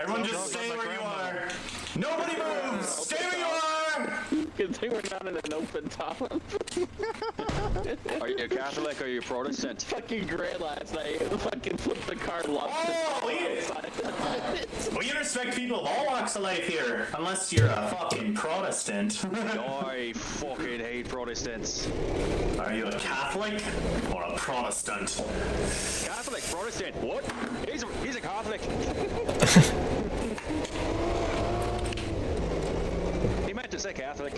Everyone just stay where you are. Nobody moves. Stay where you are. Good thing we're not in an open top. Are you Catholic or are you Protestant? Fucking great last night. Fucking flipped the car, lost We respect people of all walks of life here, unless you're a fucking Protestant. I fucking hate Protestants. Are you a Catholic or a Protestant? Catholic, Protestant, what? He's a Catholic. He meant to say Catholic.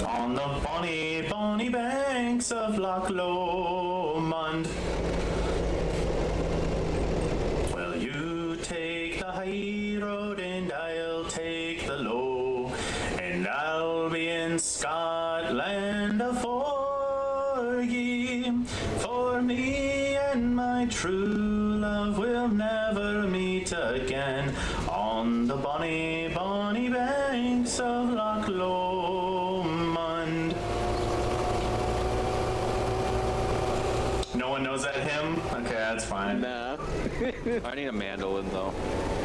On the bonny, bonny banks of Loch Lomond. Well, you take the high road and I'll take the low, and I'll be in Scotland afore ye. For me and my true love will never meet again on the bonny, bonny banks of Loch Lomond. No one knows that hymn? Okay, that's fine. Nah. I need a mandolin though.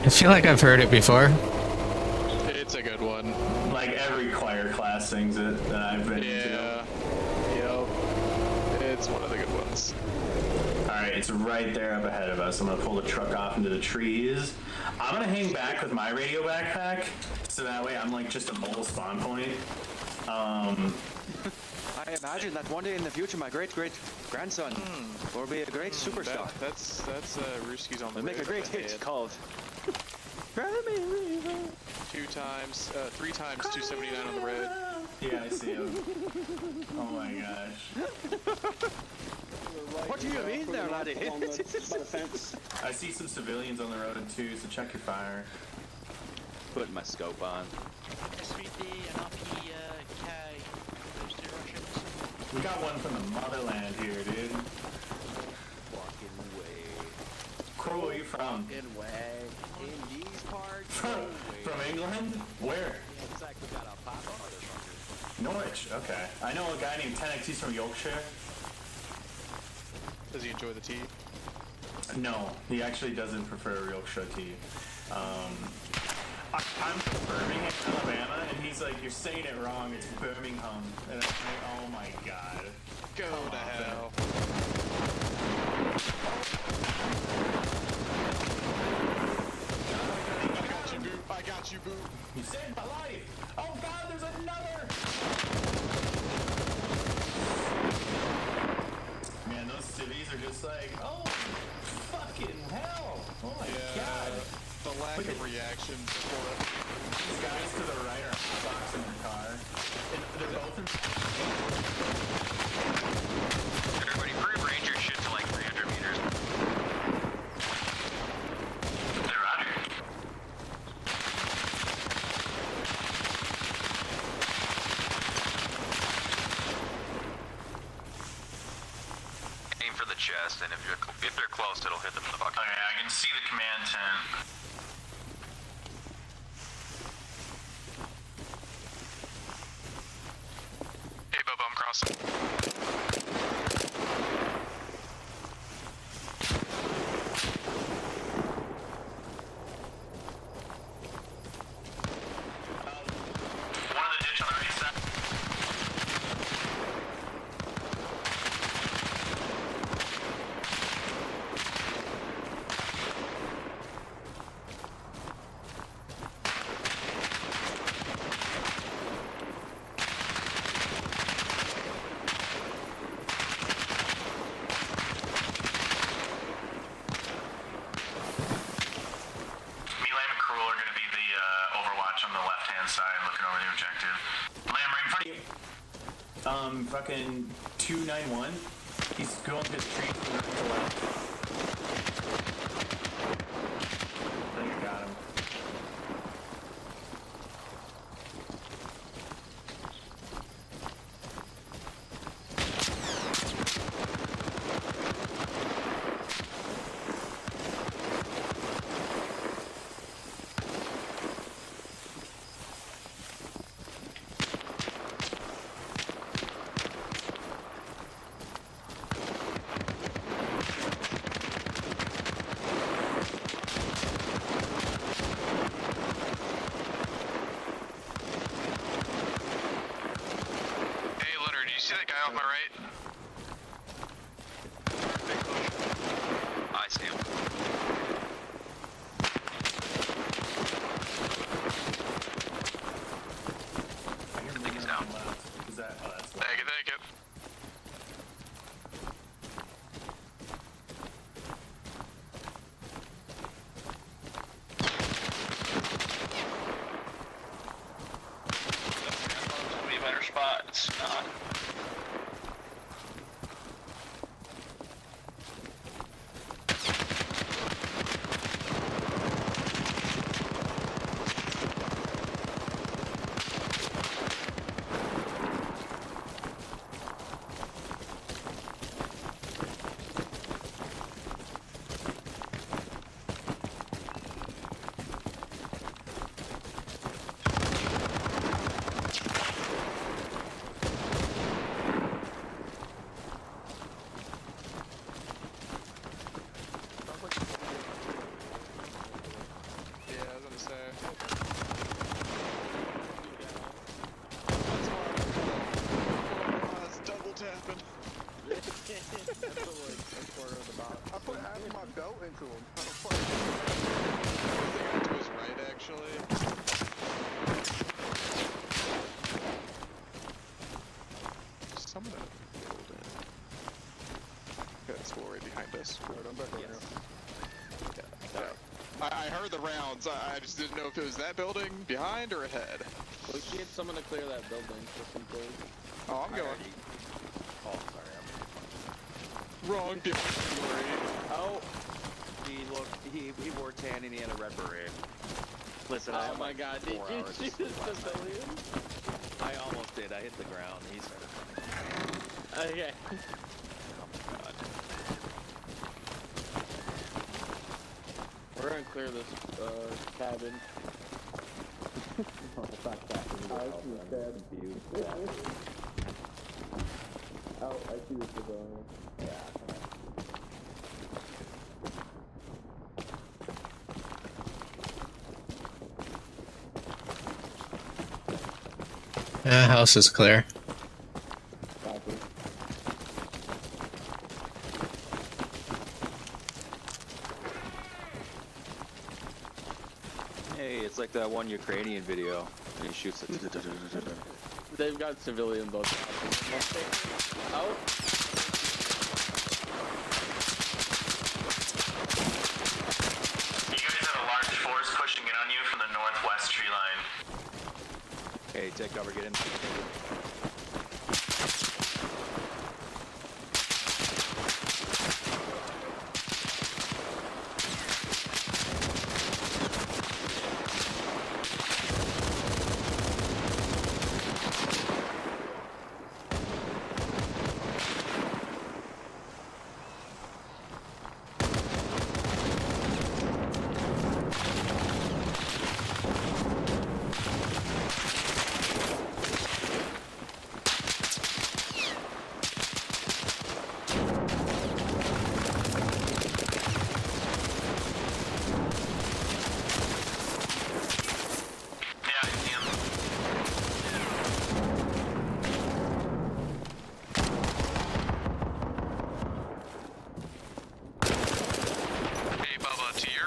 I feel like I've heard it before. It's a good one. Like every choir class sings it that I've been to. Yeah. Yep. It's one of the good ones. Alright, it's right there up ahead of us. I'm gonna pull the truck off into the trees. I'm gonna hang back with my radio backpack, so that way I'm like just a mobile spawn point. I imagine that one day in the future my great-great-grandson will be a great superstar. That's Rooskies on the We'll make a great hit called Grammy River. 3 times 279 on the red. Yeah, I see him. Oh my gosh. What do you mean there, laddie? I see some civilians on the road too, so check your fire. Putting my scope on. SVD and RPK. Those 2 Russians. We got one from the motherland here, dude. Walking away. Crow, where are you from? In way. In these parts. From England? Where? Yeah, exactly. Got a pop motherfucker. Norwich, okay. I know a guy named 10X, he's from Yorkshire. Does he enjoy the tea? No, he actually doesn't prefer Yorkshire tea. I'm from Birmingham, Alabama, and he's like, you're saying it wrong, it's Birmingham. And I'm like, oh my god. Go to hell. I got you, boo. You saved my life! Oh god, there's another! Man, those civvies are just like, oh, fucking hell! Oh my god! The lack of reaction for it. These guys to the right are hotbox in their car. And they're both in... Everybody, group range your shit to like 300 meters. They're Roger. Aim for the chest, and if they're close, it'll hit them in the bucket. Okay, I can see the command tent. Hey, Bobo, I'm crossing. One in the ditch on the right side. Melee and Cruel are going to be the overwatch on the left-hand side, looking over the objective. Lamb right in front of you. Fucking 291. He's going to the tree to the left. I think I got him. see that guy off my right? I see him. I think he's down. Is that? Oh, that's Thank you, thank you. That's gonna be a better spot. It's not. Yeah, I was gonna say. That's double tapping. I put half of my belt into him. How the fuck? I think out to his right, actually. Someone in the building. Okay, it's right behind us. Alright, I'm back on here. I heard the rounds. I just didn't know if it was that building behind or ahead. We need someone to clear that building for some food. Oh, I'm going. Oh, sorry. Wrong story. Oh, he wore tan and he had a red beret. Listen, I Oh have my like god, did 4 you hours see of the sleep last night. civilian? I almost did. I hit the ground. He started running. Okay. Oh my god. We're gonna clear this cabin. House is clear. Hey, it's like that one Ukrainian video. He shoots it. They've got civilian boats. Oh. You guys have a large force pushing in on you from the northwest tree line. Hey, take cover, get in.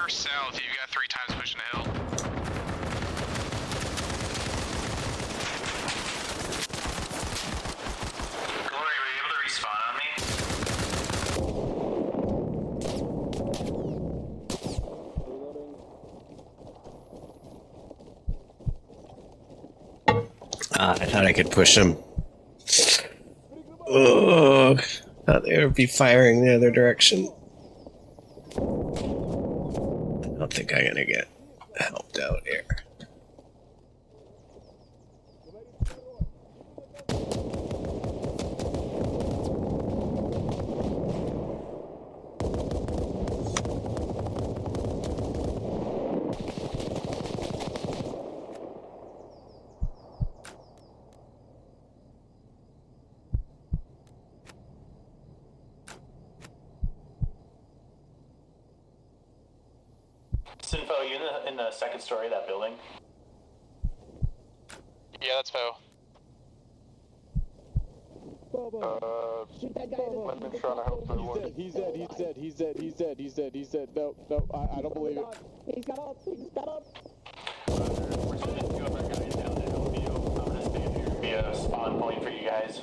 South, you've got 3 times pushing the hill. Glory, were you able to respawn on me? I thought I could push him. Oh, thought they would be firing the other direction. I don't think I'm gonna get helped out here. Sinfo, are you in the second story of that building? Yeah, that's Poe. I've been trying to help everyone. He's dead. No, I don't believe it. He's got up. Be a spawn point for you guys.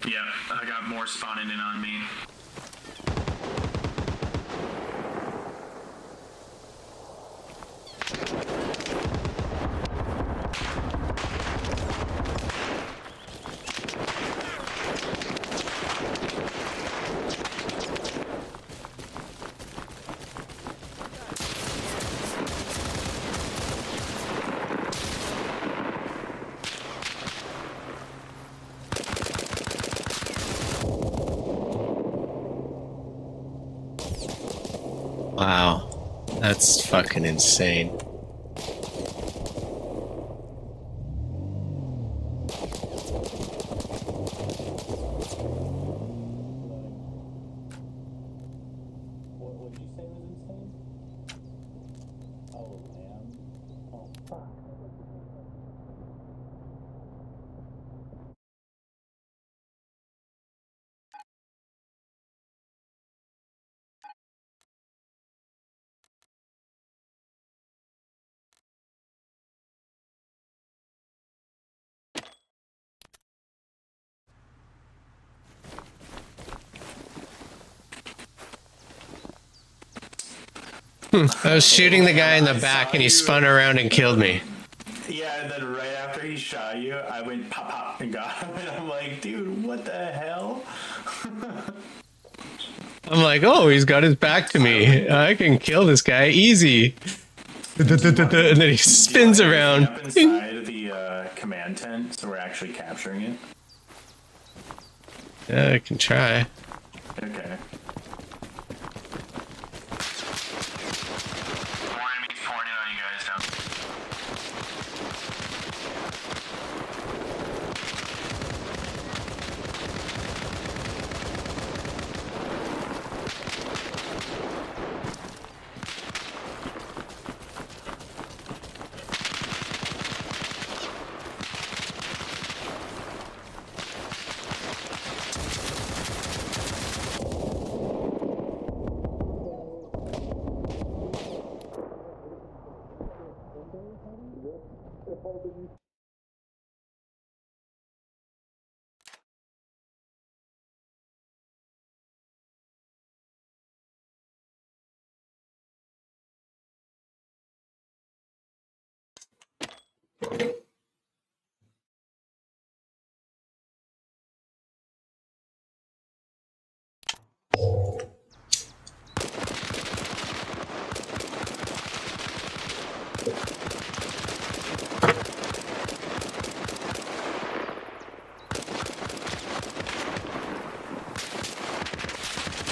Yeah, I got more spawning in on me. Wow. That's fucking insane. What did you say was insane? Oh, man. Oh, fuck. I was shooting the guy in the back and he spun around and killed me. Yeah, and then right after he shot you, I went pop pop and got him, and I'm like, dude, what the hell? I'm like, oh, he's got his back to me. I can kill this guy easy. And then he spins around. Up inside the command tent, so we're actually capturing it. Yeah, I can try. Okay. More enemies pouring in on you guys down.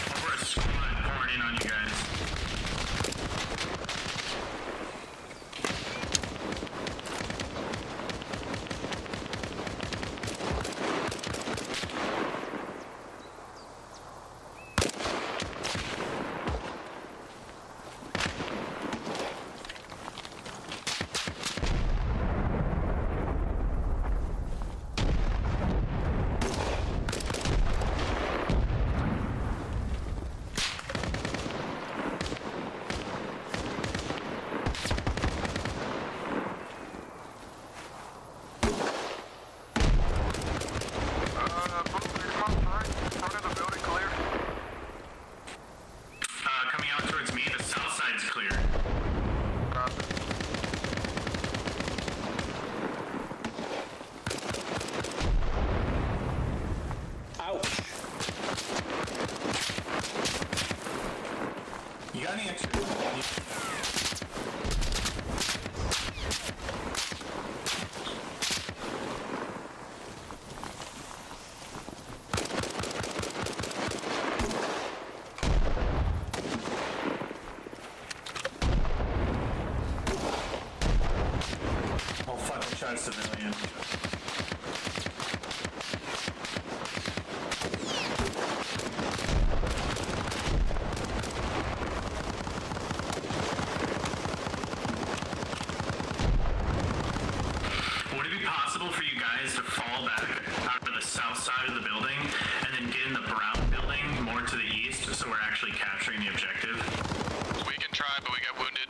Over a squad pouring in on you guys. Shot a civilian. Would it be possible for you guys to fall back out of the south side of the building and then get in the brown building more to the east so we're actually capturing the objective? We can try, but we got wounded.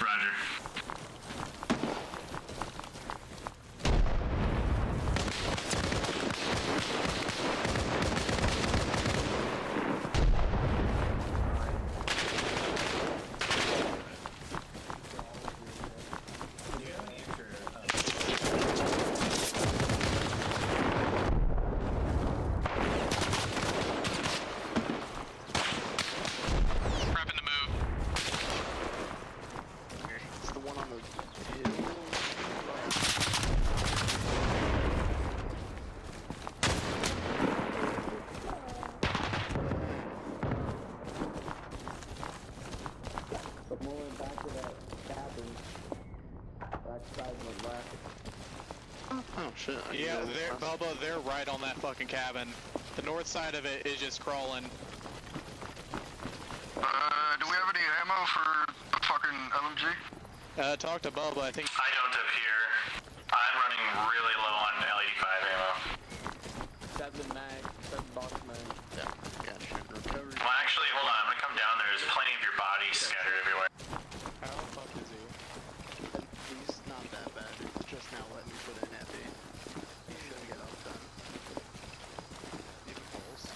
Roger. Prepping the move. It's the one on the hill. Oh shit. Yeah, they're Bubba. They're right on that fucking cabin. The north side of it is just crawling. Do we have any ammo for the fucking LMG? Talk to Bubba. I think. I don't up here. I'm running really low on L85 ammo. 7 mag, 7 box mag. Yeah, shit. Recovery. Well, actually, hold on. I'm gonna come down. There's plenty of your bodies scattered everywhere. How the fuck is he? He's not that bad. It's just now letting me put in FE. He should get up done. Even pulse.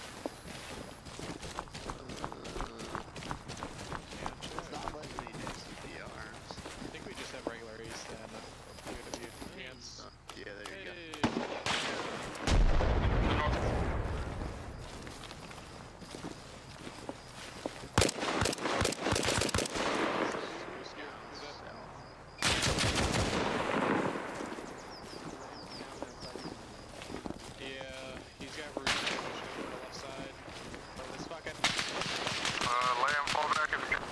It's not letting me do CPRs. I think we just have regular East and POW chance. Yeah, there you go. Yeah, he's got room to push over to the left side. Or this fucking. Lamb, fall back if you can.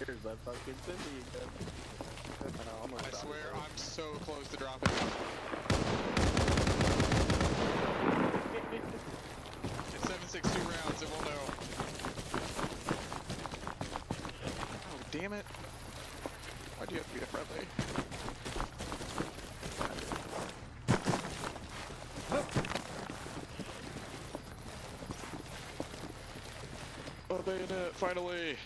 Here's that fucking city again. I swear I'm so close to dropping. It's 7.62 rounds, and we'll know. Oh, damn it. Why do you have to be a friendly? Oh, bayonet, finally!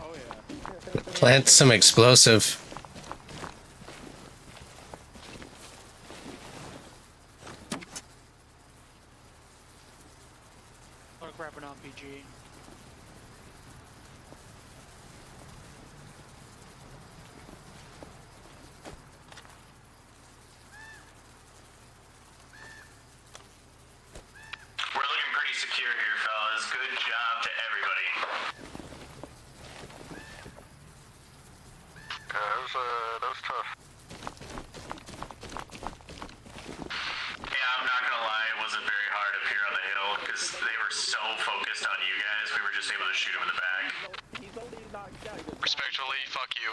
Oh yeah. Plant some explosive. I'll grab an RPG. We're looking pretty secure here, fellas. Good job to everybody. That was tough. Yeah, I'm not gonna lie, it wasn't very hard up here on the hill because they were so focused on you guys. We were just able to shoot them in the back. He's only knocked out. Respectfully, fuck you.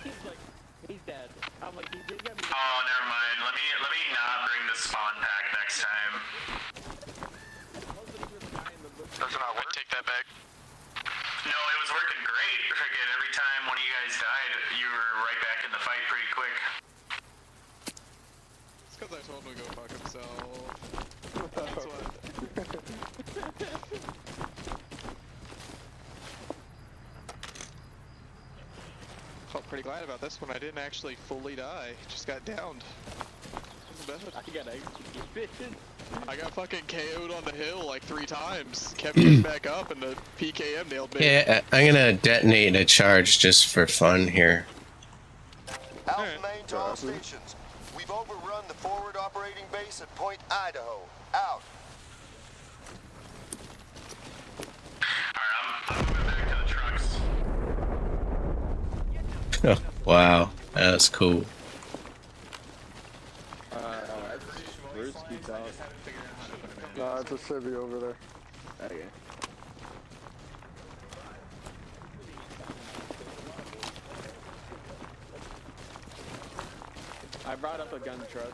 He's like, he's dead. I'm like, he's gonna be. Oh, never mind. Let me let me not bring the spawn pack next time. Does it not work? Take that back. No, it was working great. Freaking every time one of you guys died, you were right back in the fight pretty quick. It's because I told him to go fuck himself. That's why. Felt pretty glad about this one. I didn't actually fully die. Just got downed. Wasn't bad. I got executed. I got fucking KO'd on the hill like 3 times. Kept getting back up and the PKM nailed me. Yeah, I'm gonna detonate a charge just for fun here. Alpha main to all stations. We've overrun the forward operating base at Point Idaho. Out. Alright, I'm moving back to the trucks. Wow, that was cool. Bruce keeps out. No, it's a civvy over there. Okay. I brought up a gun truck.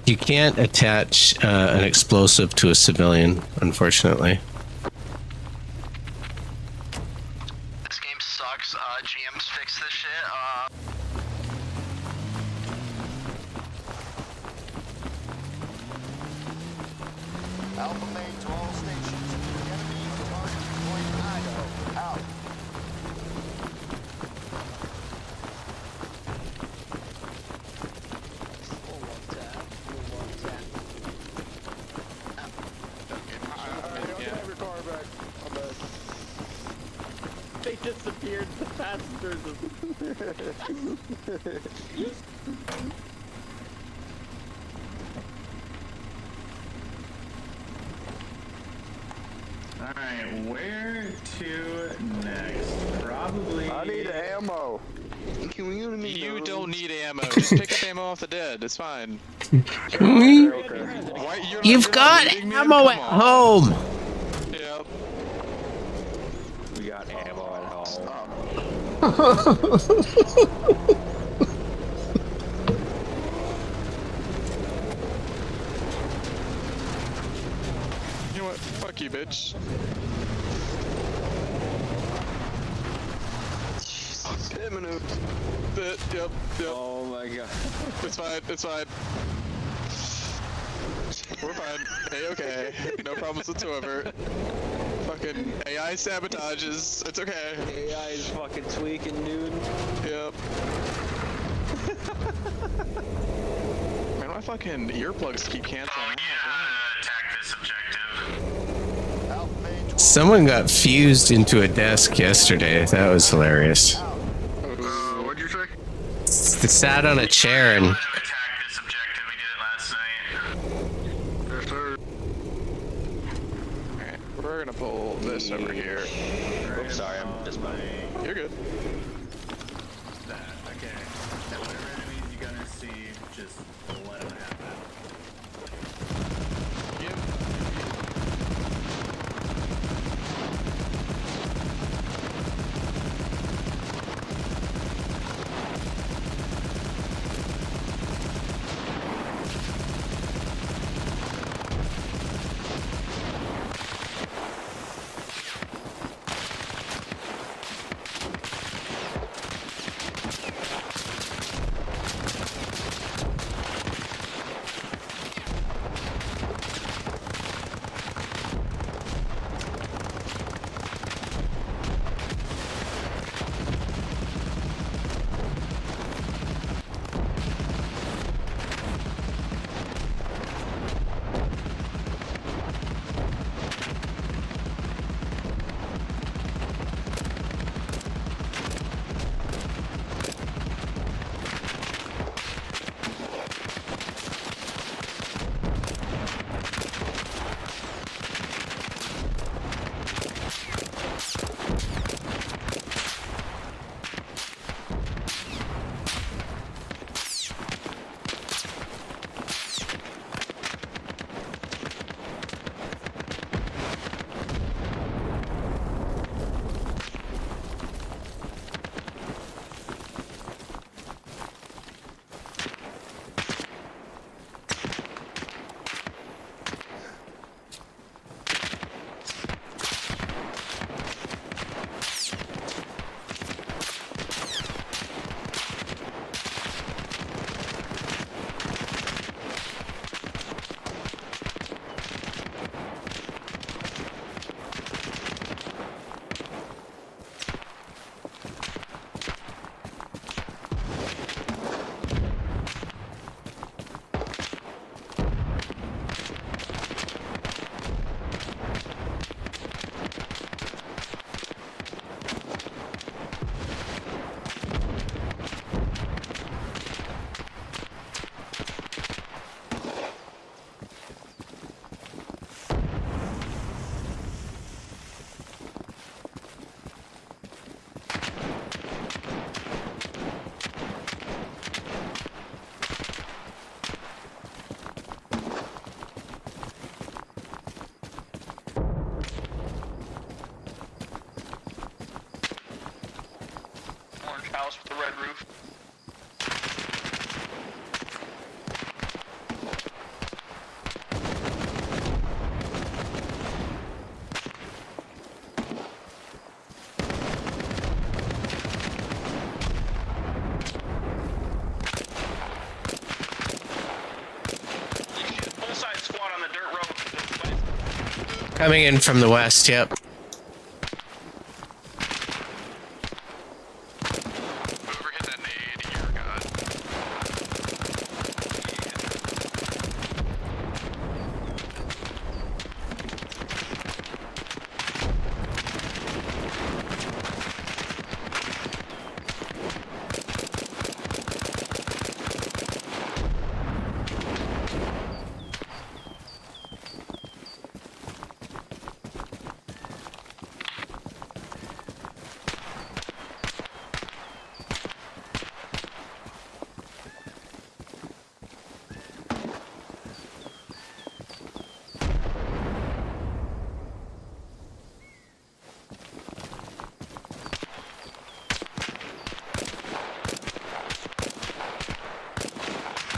You can't attach an explosive to a civilian, unfortunately. This game sucks. GM's fix this shit. Alpha main to all stations. The enemy is targeting Point Idaho. Out. They disappeared, the passengers. Alright, where to next? Probably. I need ammo. You don't need ammo. Just pick up ammo off the dead. It's fine. Why, You've got ammo at home! Yep. We got ammo at home. You know what? Fuck you, bitch. Yep. Oh my god. It's fine. It's fine. We're fine. Hey, okay. No problems whatsoever. Fucking AI sabotages. It's okay. AI is fucking tweaking, dude. Yep. Man, my fucking earplugs keep canceling. Attack this objective. Alpha main to all Someone got fused into a desk yesterday. That was hilarious. What'd you say? They sat on a chair and Attack this objective. We did it last night. Yes, sir. Alright, we're gonna pull this over here. Oops, sorry, I'm just You're good. That. Okay. Now, whatever enemies you're gonna see, just let them happen. Coming in from the west, yep. Whoever hit that nade, you're god.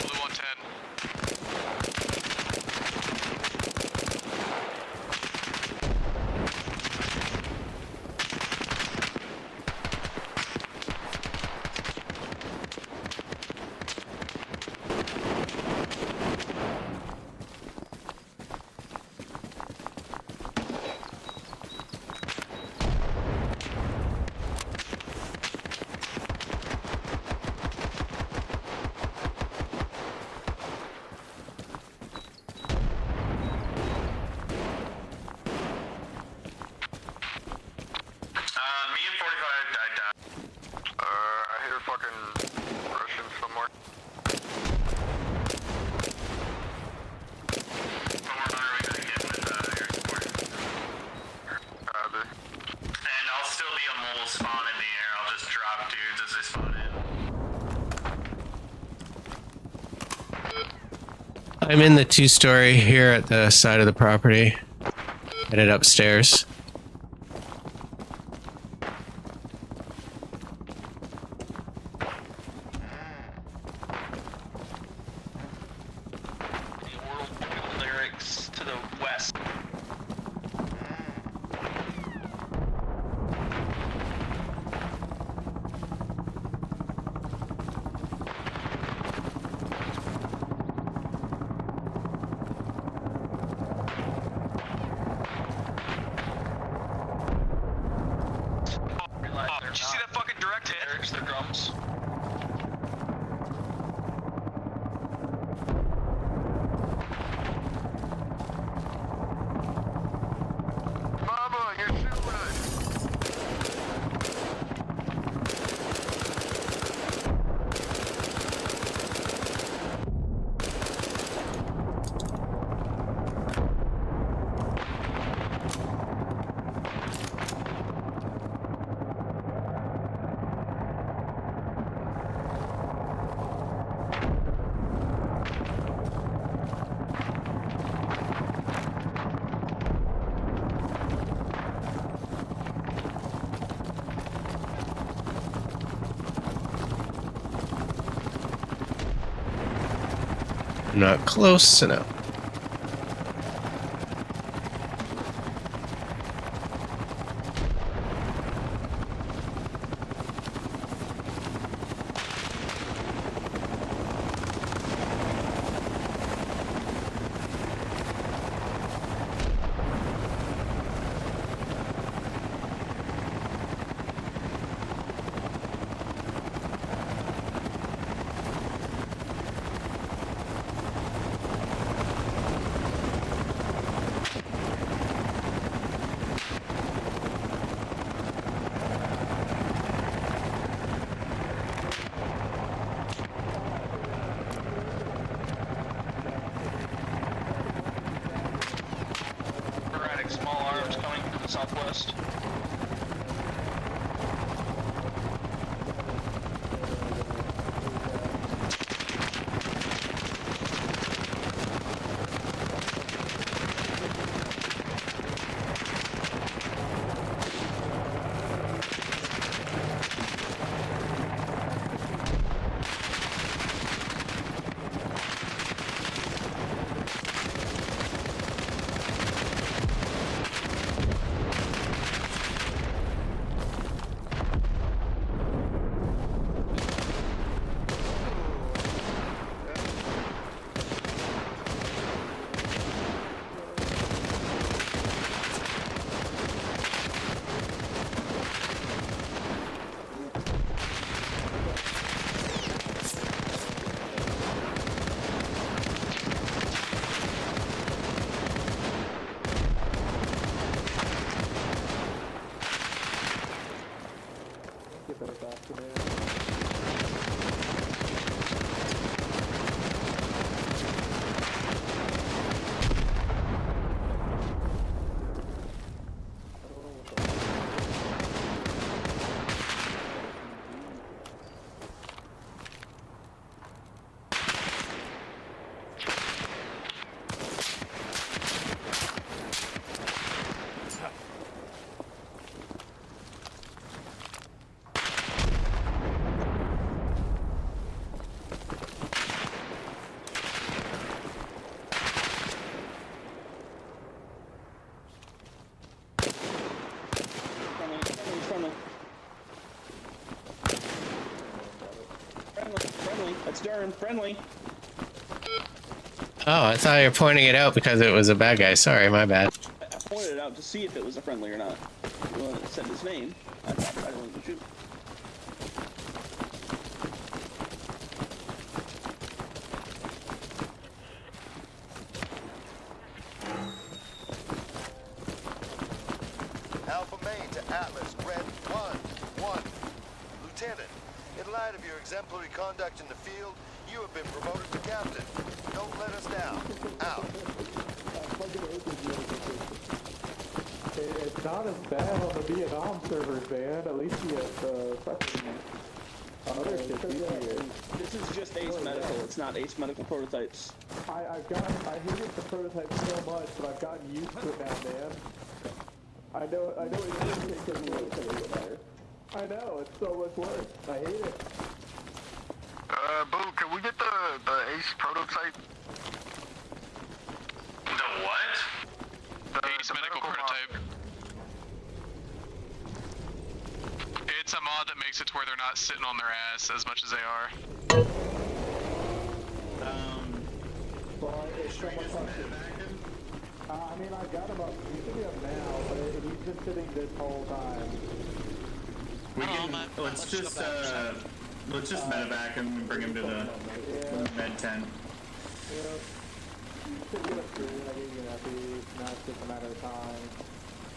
Blue 110. Me and 45 died down. I hear fucking Russians somewhere. Forerunner, we gotta get with air support. And I'll still be a mole spawn in the air. I'll just drop dudes as they spawn in. I'm in the 2-story here at the side of the property. Headed upstairs. Lyrics to the west. Did you see that fucking direct hit? Lyrics, their drums. Mama, you're shooting us. Not close enough. turn. Friendly. Oh, I thought you were pointing it out because it was a bad guy. Sorry, my bad. I pointed it out to see if it was a friendly or not. When it said his name, I thought I wanted to shoot. Alpha Main to Atlas, red 1-1. Lieutenant, in light of your exemplary conduct in the field, you have been promoted to captain. Don't let us down. Out. It's not as bad on the Vietnam servers, man. At least you have fucking other shit easier. This is just Ace Medical. It's not Ace Medical Prototypes. I hated the prototype so much, but I've gotten used to it now, man. I know it's going to take better. I know, it's so much worse. I hate it. Boo, can we get the Ace prototype? The what? Ace medical prototype. It's a mod that makes it to where they're not sitting on their ass as much as they are. Well, it's so much fun. I mean, I got him up. He should be up now, but he's been sitting this whole time. We can, let's just medevac him and bring him to the med tent. You should get up soon. I gave you an epi. Now it's just a matter of time.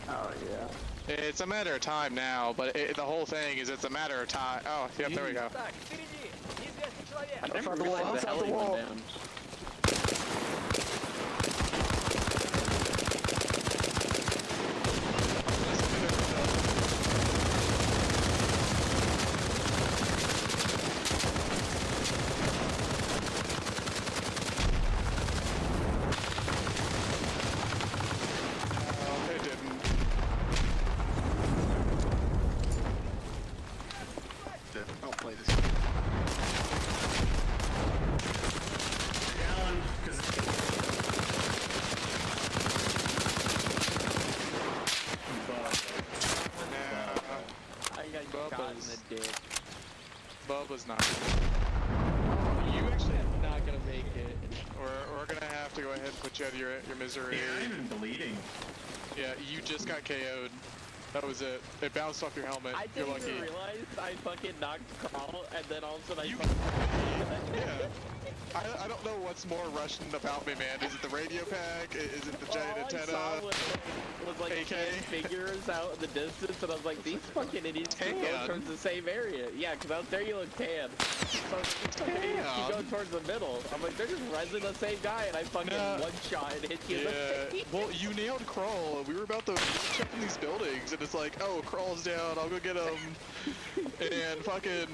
Oh, yeah. It's a matter of time now, but the whole thing is it's a matter of time. Oh, yep, there we go. I never realized the heli went down. Bubba's not. You actually are not gonna make it. We're gonna have to go ahead and put you out of your misery. You're not even bleeding. Yeah, you just got KO'd. That was it. It bounced off your helmet. I You're didn't lucky. even realize I fucking knocked Carl, and then all of a sudden Yeah. I don't know what's more Russian about me, man. Is it the radio pack? Is it the giant antenna? All I saw was like AK? figures out in the distance, and I was like, these fucking idiots keep going towards the same area. Yeah, because out there you look tan. So you go towards the middle. I'm like, they're just resing the same guy, and I fucking one-shot and hit you in the face. Well, you nailed Crawl. We were about to check in these buildings, and it's like, oh, Crawl's down. I'll go get him. And fucking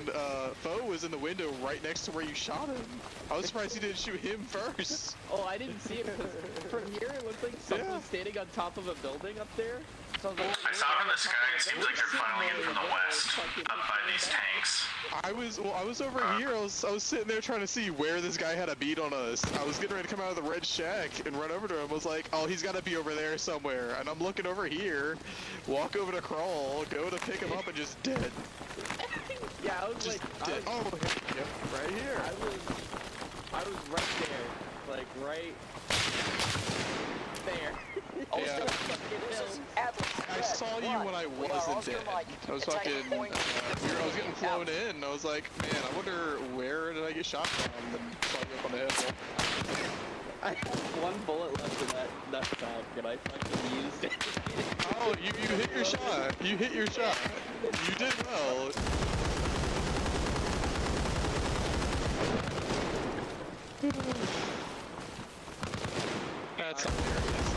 Foe was in the window right next to where you shot him. I was surprised you didn't shoot him first. Oh, I didn't see it because from here it looked like someone was standing on top of a building up there. So I was like, I saw from the sky, it seems like they're funneling in from the west, up by these tanks. I was over here. I was sitting there trying to see where this guy had a beat on us. I was getting ready to come out of the red shack and run over to him. I was like, oh, he's got to be over there somewhere. And I'm looking over here, walk over to Crawl, go to pick him up, and just dead. Yeah, I was just like, dead. Yep, right here. I was right there, like right there. Yeah. I saw you when I wasn't dead. I was fucking, I was getting flown in, and I was like, man, I wonder where did I get shot from, and saw you up on the hill. I had one bullet left in that pack, and I fucking used it. Oh, you hit your shot. You hit your shot. You did well. That's hilarious.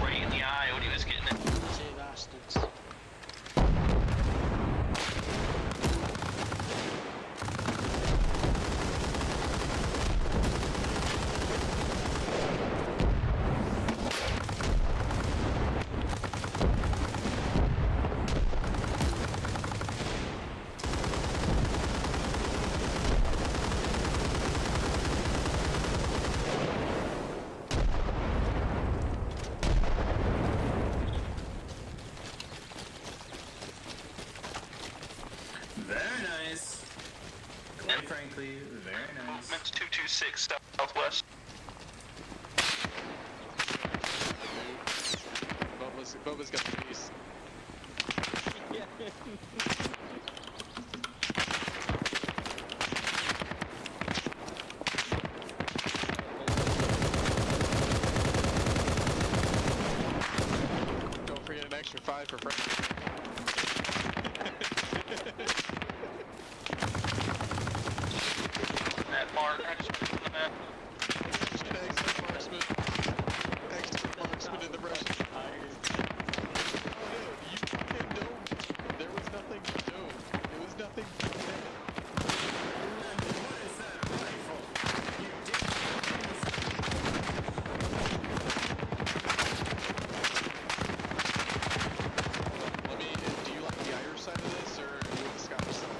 Right in the eye when he was getting it. Bastards. quickly. Very nice. Movement's 226 southwest. Boba's got the piece. Don't forget an extra 5 for friends. That mark, I just put it on the map. Extra marksman. Extra marksman in the brush. Oh no, you fucking don't. There was nothing known. There was nothing there. What is that rifle? You did. Let me. Do you like the Irish side of this or the Scottish side?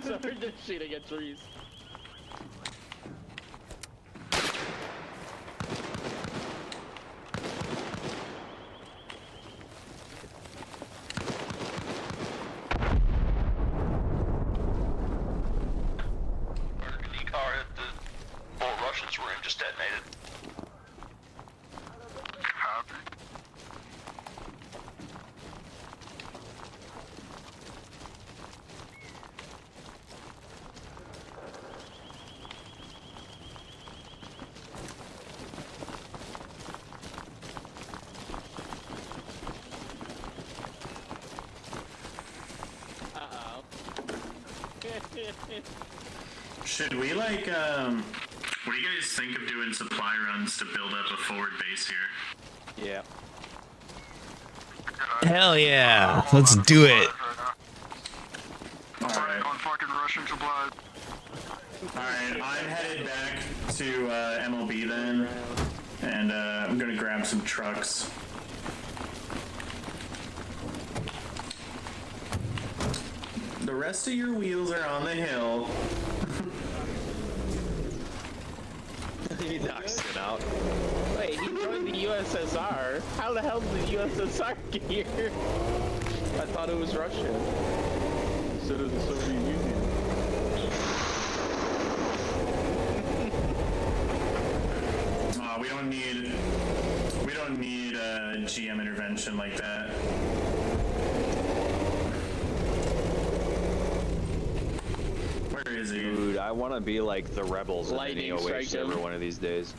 So we're just shooting at trees. Burgundy car at the Bull Russians room just detonated. Copy. Uh-oh. Should we like what do you guys think of doing supply runs to build up a forward base here? Yeah. Hell yeah. Let's do it. Alright. On fucking Russian supplies. Alright, I'm headed back to MLB then. And I'm gonna grab some trucks. The rest of your wheels are on the hill. He knocks it out. Wait, he joined the USSR. How the hell did the USSR get here? I thought it was Russia. Instead of the Soviet Union. We don't need GM intervention like that. Where is he? Dude, I want to be like the rebels in the Lightning Neo strike Wave server him. one of these days.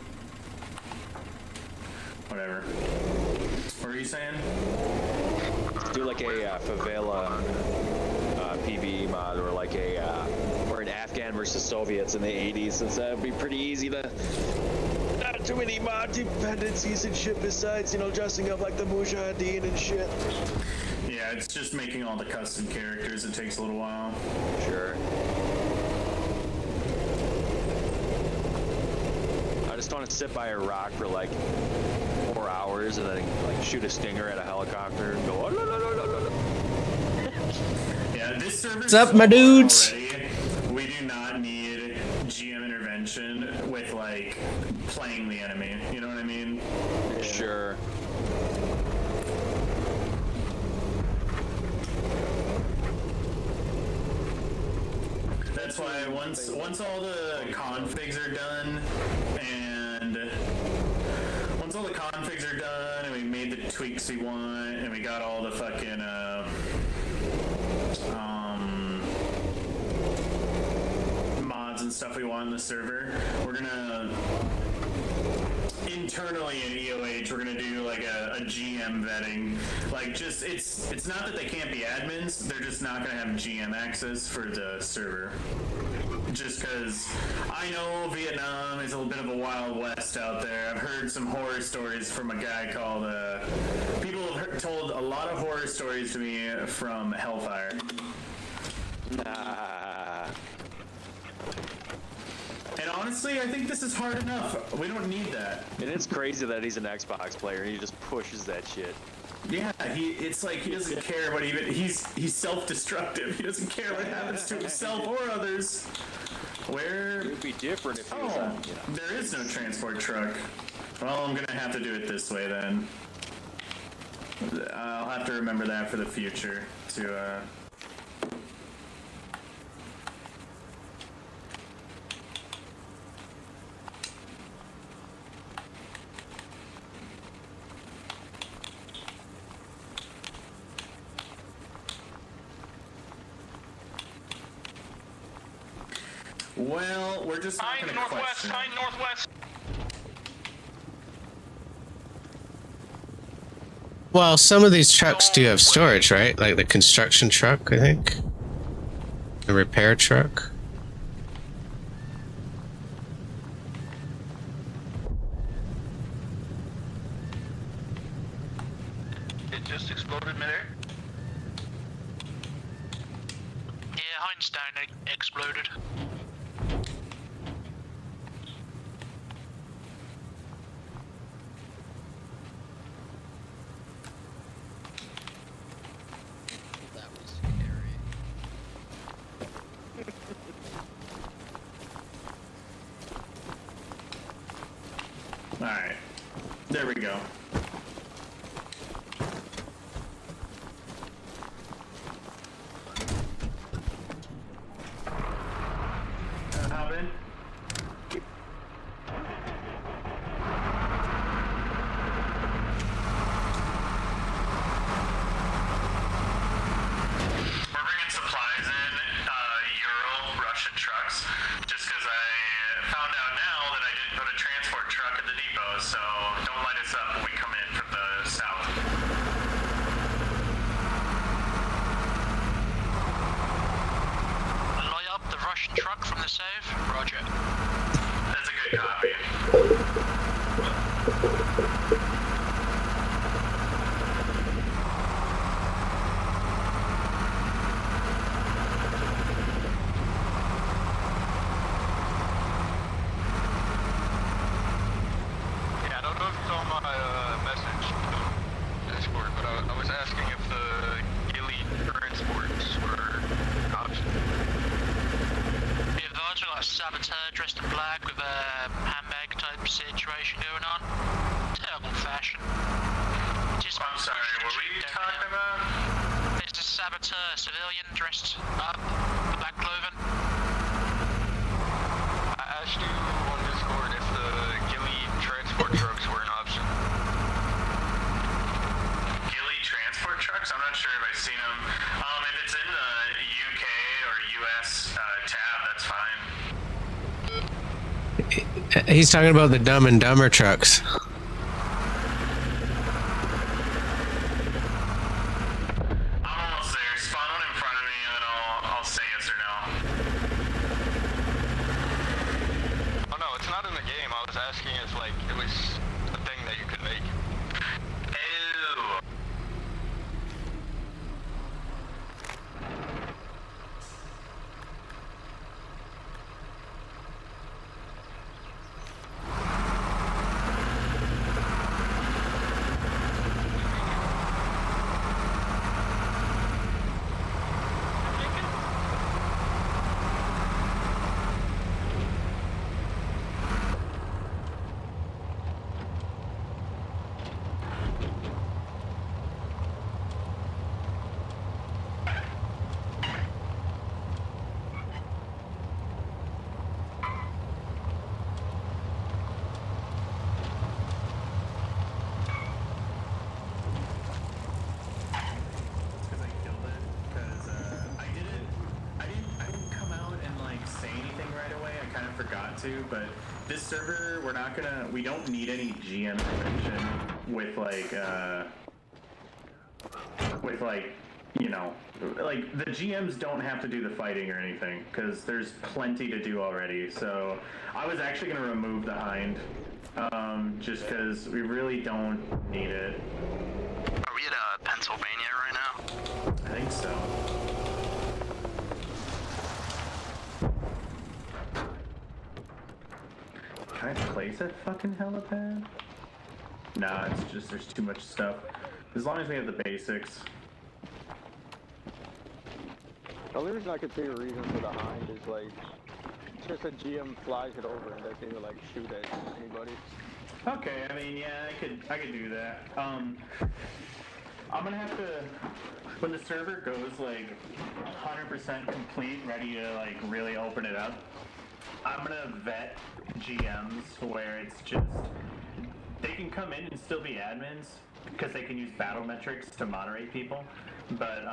Whatever. What are you saying? Do like a favela PVE mod, or like or an Afghan versus Soviets in the 80s, since that would be pretty easy to. Not too many mod dependencies and shit besides, you know, dressing up like the Mujahideen and shit. Yeah, it's just making all the custom characters. It takes a little while. Sure. I just want to sit by a rock for like 4 hours and then like shoot a stinger at a helicopter and go. Oh, no, no, no, no, no, no. Yeah, this server's What's up, so my long dudes? already. We do not need GM intervention with like playing the enemy. You know what I mean? Sure. That's why once all the configs are done, and once all the configs are done, and we made the tweaks we want, and we got all the fucking mods and stuff we want in the server, we're gonna, in internally in EOH, we're gonna do like a GM vetting. Like, just it's not that they can't be admins; they're just not gonna have GM access for the server. Just because I know Vietnam is a little bit of a wild west out there. I've heard some horror stories from a guy called. People have told a lot of horror stories to me from Hellfire. And honestly, I think this is hard enough. We don't need that. And it's crazy that he's an Xbox player and he just pushes that shit. Yeah, it's like he doesn't care what he's self-destructive. He doesn't care what happens to himself or others. Where... It would be different if he was on, you know. There is no transport truck. Well, I'm gonna have to do it this way then. I'll have to remember that for the future to, Well, we're just not gonna question. Sign northwest. Well, some of these trucks do have storage, right? Like the construction truck, I think. The repair truck. It just exploded midair. Yeah, Heinstein exploded. Alright. There we go. Hop in. We're bringing supplies in, Ural Russian trucks, just because I found out now that I didn't put a transport truck at the depot, so don't light us up when we come in from the south. Light up the Russian truck from the south. Roger. That's a good copy. Yeah, I don't know if you saw my message, Discord, but I was asking if the Gilly transports were an option. Be advised, we've got a saboteur dressed in black with a handbag type situation going on. Terrible fashion. Just I'm sorry, what were you talking about? There's a saboteur civilian dressed up, black clothing. I asked you on Discord if the Gilly transport trucks were an option. Gilly transport trucks? I'm not sure if I've seen them. If it's in the UK or US tab, that's fine. He's talking about the Dumb and Dumber trucks. I'm almost there. Spawn one in front of me and then I'll say yes or no. Oh no, it's not in the game. I was asking if like it was a thing that you could make. Ew. to, but this server, we don't need any GM intervention with you know, like the GMs don't have to do the fighting or anything because there's plenty to do already. So I was actually going to remove the Hind just because we really don't need it. Are we at Pennsylvania right now? I think so. Can I place that fucking helipad? Nah, it's just there's too much stuff. As long as we have the basics. The only reason I could see a reason for the Hind is like, just a GM flies it over and doesn't even like shoot at anybody. Okay, I mean, yeah, I could do that. I'm gonna have to, when the server goes like 100% complete, ready to like really open it up, I'm gonna vet GMs where it's just, they can come in and still be admins because they can use battle metrics to moderate people, but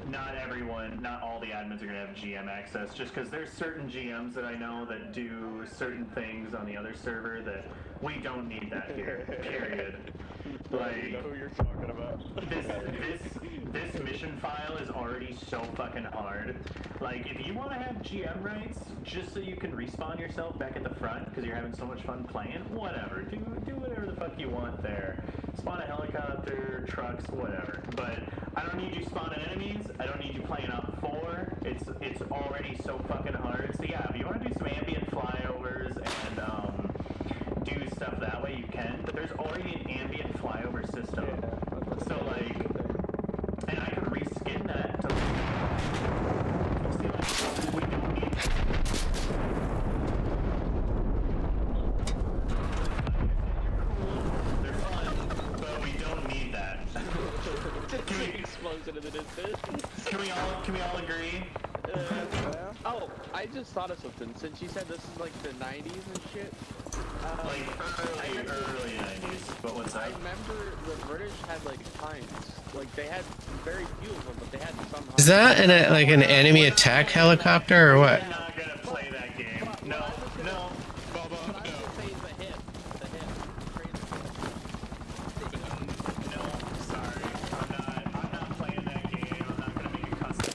not all the admins are going to have GM access, just because there's certain GMs that I know that do certain things on the other server that we don't need that here, period. Like, I know who you're talking about. this mission file is already so fucking hard. Like, if you want to have GM rights, just so you can respawn yourself back at the front because you're having so much fun playing, whatever. Do whatever the fuck you want there. Spawn a helicopter, trucks, whatever. But I don't need you spawning enemies. I don't need you playing on 4. It's already so fucking hard. So yeah, if you want to do some ambient flyovers and do stuff that way, you can. But there's already an ambient flyover system. So like, and I could reskin that to. See, like, we don't need. They're fun, but we don't need that. Explosion in the distance. Can we all agree? Oh, I just thought of something. Since you said this is like the 90s and shit. Like early 90s. But what's that? I remember the British had like Hinds. Like they had very few of them, but they had some. Is that an enemy attack helicopter or what? I'm not gonna play that game. No. Sorry. I'm not playing that game. I'm not gonna make a custom.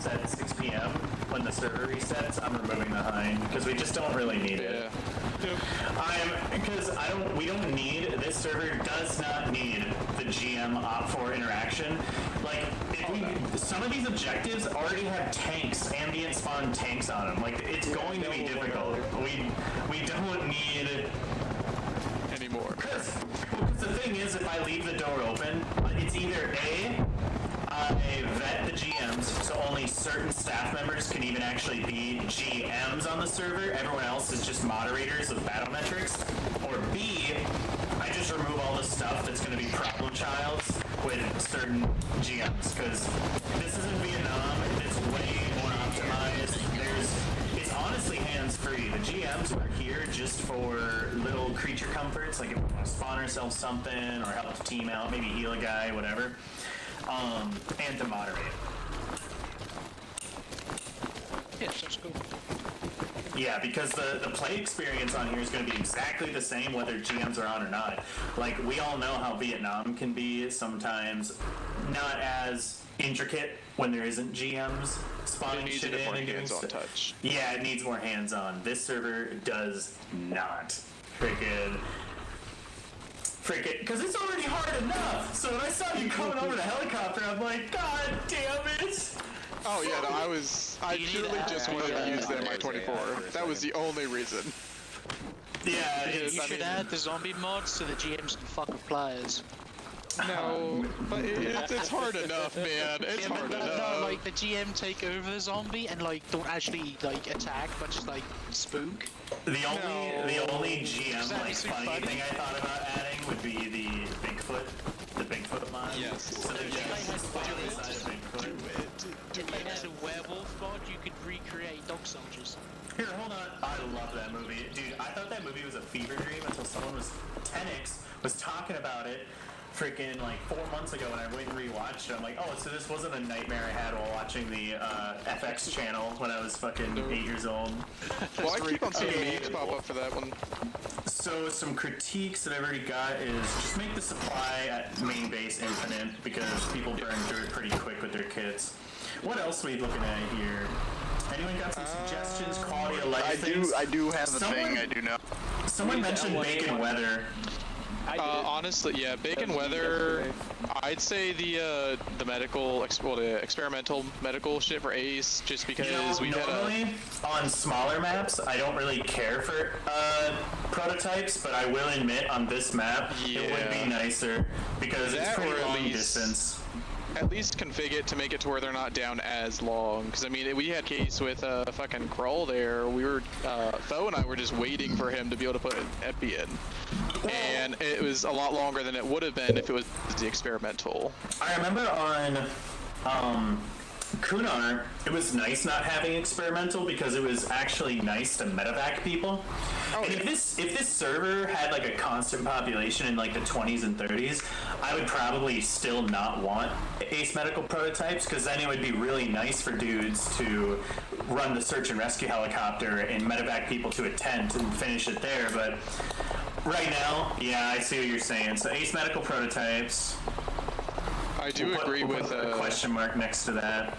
At 6 p.m. when the server resets, I'm removing the Hind because we just don't really need it. We don't need, this server does not need the GM Op4 interaction. Like, some of these objectives already have tanks, ambient spawn tanks on them. Like, it's going to be difficult. We don't need anymore. Because the thing is, if I leave the door open, it's either A, I vet the GMs, so only certain staff members can even actually be GMs on the server. Everyone else is just moderators with battle metrics. Or B, I just remove all the stuff that's going to be problem childs with certain GMs. Because this isn't Vietnam, it's way more optimized. It's honestly hands-free. The GMs are here just for little creature comforts, like if we want to spawn ourselves something, or help the team out, maybe heal a guy, whatever. And to moderate. Yeah, sounds cool. Yeah, because the play experience on here is going to be exactly the same whether GMs are on or not. Like, we all know how Vietnam can be sometimes not as intricate when there isn't GMs spawning shit in and doing stuff. Touch. Yeah, it needs more hands-on. This server does not. Freaking, because it's already hard enough. So when I saw you coming over the helicopter, I'm like, God damn it! Oh yeah, no, I purely just wanted to use the Mi-24. That was the only reason. Yeah, you should add the zombie mods so the GMs can fuck with players. No, but it's hard enough, man. It's hard enough. No, like the GM take over the zombie and like don't actually like attack, but just like spook. The only GM like funny thing I thought about adding would be the Bigfoot mod. Yes. So the GM has fought inside of Bigfoot. And as a werewolf mod, you could recreate dog soldiers. Here, hold on. I love that movie. Dude, I thought that movie was a fever dream until someone was 10x was talking about it freaking like 4 months ago, and I went and rewatched it. I'm like, oh, so this wasn't a nightmare I had while watching the FX channel when I was fucking 8 years old. Well, I keep on seeing memes pop up for that one. So some critiques that I've already got is just make the supply at main base infinite because people burn through it pretty quick with their kits. What else are we looking at here? Anyone got some suggestions, quality of life things? I do have a thing. I do know. Someone mentioned bacon weather. Honestly, yeah, bacon weather. I'd say the medical, the experimental medical shit for Ace, just because we normally on smaller maps, I don't really care for prototypes, but I will admit on this map it would be nicer because it's pretty long distance. At least config it to make it to where they're not down as long. Because I mean, we had case with fucking Krull there. We were Foe and I were just waiting for him to be able to put an epi in, and it was a lot longer than it would have been if it was the experimental. I remember on Kunar, it was nice not having experimental because it was actually nice to medevac people. And if this server had like a constant population in like the 20s and 30s, I would probably still not want Ace medical prototypes because then it would be really nice for dudes to run the search and rescue helicopter and medevac people to a tent and finish it there. But right now, yeah, I see what you're saying. So Ace medical prototypes. I do agree with a question mark next to that.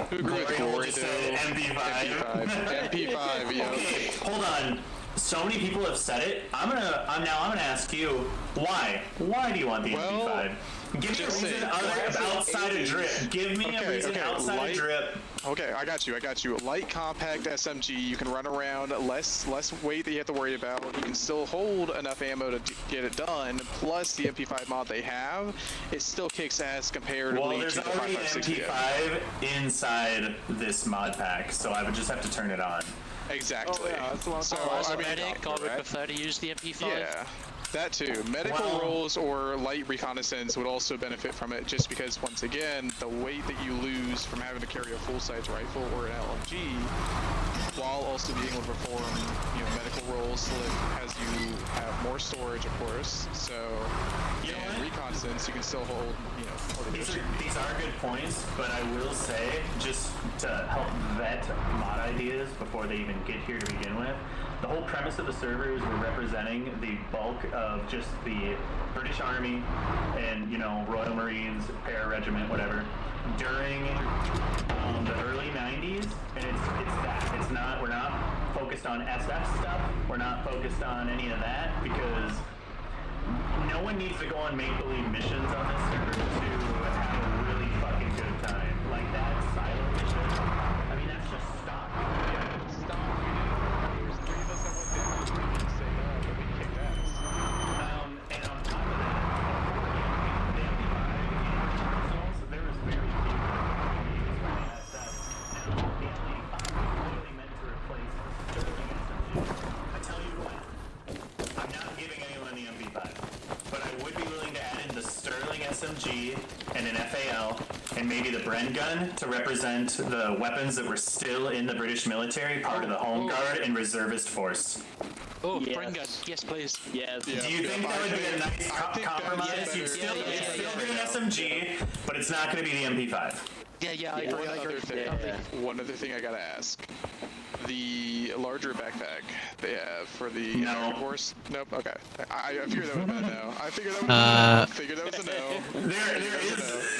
Who agree with Glory just said MP5. MP5, yeah. Okay, hold on. So many people have said it. I'm gonna ask you why. Why do you want the MP5? Give me a reason outside of drip. Give me a reason outside of drip. Okay, I got you. Light, compact SMG. You can run around. Less weight that you have to worry about. You can still hold enough ammo to get it done. Plus the MP5 mod they have, it still kicks ass comparatively well, there's to the already an 5.56. MP5 inside this mod pack, so I would just have to turn it on. Exactly. So as a medic, I would prefer to use the MP5. Yeah. That too. Medical roles or light reconnaissance would also benefit from it just because, once again, the weight that you lose from having to carry a full-size rifle or an LMG, while also being able to perform, medical roles as you have more storage, of course. So, and reconnaissance, you can still hold, These are good points, but I will say, just to help vet mod ideas before they even get here to begin with, the whole premise of the server is we're representing the bulk of just the British Army and, Royal Marines, Para Regiment, whatever, during the early 90s, and it's that. It's not, we're not focused on SF stuff, we're not focused on any of that, because no one needs to go on make-believe missions on this server to have a really fucking good time. Like that silo mission, I mean, that's just stock. Yeah, it's stock. There's 3 of us that went down, we can stay up, and we kicked ass. And on top of that, the MP5 results, there was very few used by the SF. Now, the MP5 is literally meant to replace the Sterling SMG. I tell you what, I'm not giving anyone the MP5, but I would be willing to add in the Sterling SMG and an FAL and maybe the Bren gun to represent the weapons that were still in the British military, part of the Home Guard and reservist force. Oh, Bren gun. Yes, please. Yes. Do you think that would be a nice compromise? It's still be an SMG, but it's not going to be the MP5. Yeah, I agree. One other thing I gotta ask. The larger backpack they have for the Air Force. Nope. Okay. I figured that would have been a no. I figured that was a no.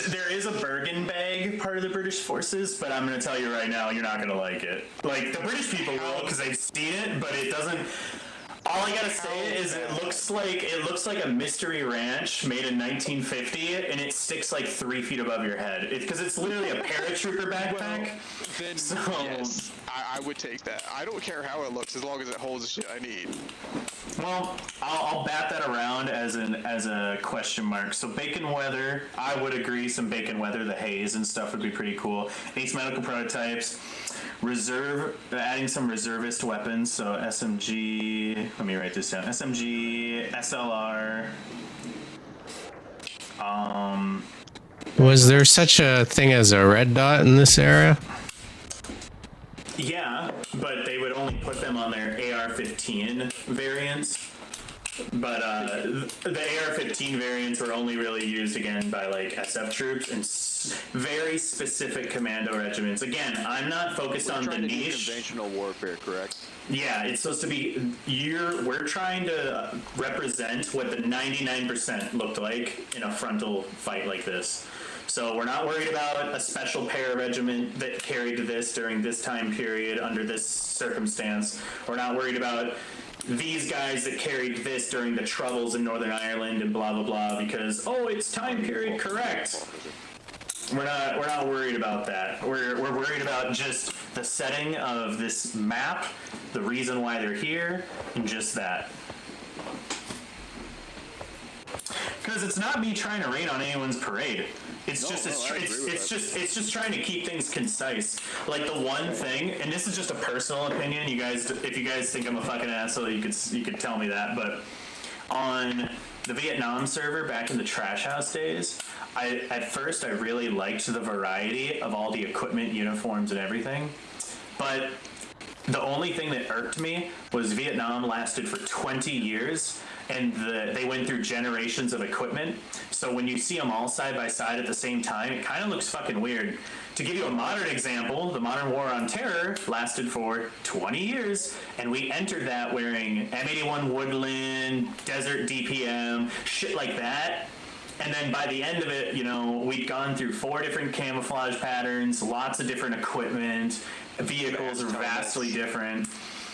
There is a Bergen bag part of the British forces, but I'm going to tell you right now, you're not going to like it. Like, the British people will because they've seen it, but it doesn't. All I gotta say is it looks like a mystery ranch made in 1950, and it sticks like 3 feet above your head. Because it's literally a paratrooper backpack. Then So- yes, I would take that. I don't care how it looks as long as it holds the shit I need. Well, I'll bat that around as a question mark. So bacon weather, I would agree. Some bacon weather, the haze and stuff would be pretty cool. Ace medical prototypes, adding some reservist weapons. So SMG. Let me write this down. SMG, SLR. Was there such a thing as a red dot in this area? Yeah, but they would only put them on their AR-15 variants. But the AR-15 variants were only really used again by like SF troops and very specific commando regiments. Again, I'm not focused on the niche. Conventional warfare, correct? Yeah, it's supposed to be. We're trying to represent what the 99% looked like in a frontal fight like this. So we're not worried about a special para-regiment that carried this during this time period under this circumstance. We're not worried about these guys that carried this during the Troubles in Northern Ireland and blah, blah, blah, because, oh, it's time period correct. We're not worried about that. We're worried about just the setting of this map, the reason why they're here, and just that. Because it's not me trying to rain on anyone's parade. It's just trying to keep things concise. Like the one thing, and this is just a personal opinion. You guys, if you guys think I'm a fucking asshole, you could tell me that. But on the Vietnam server back in the Trash House days, at first I really liked the variety of all the equipment, uniforms, and everything. But the only thing that irked me was Vietnam lasted for 20 years. And they went through generations of equipment. So when you see them all side by side at the same time, it kind of looks fucking weird. To give you a modern example, the modern war on terror lasted for 20 years, and we entered that wearing M81 Woodland, Desert DPM, shit like that. And then by the end of it, we'd gone through 4 different camouflage patterns, lots of different equipment, vehicles are vastly different.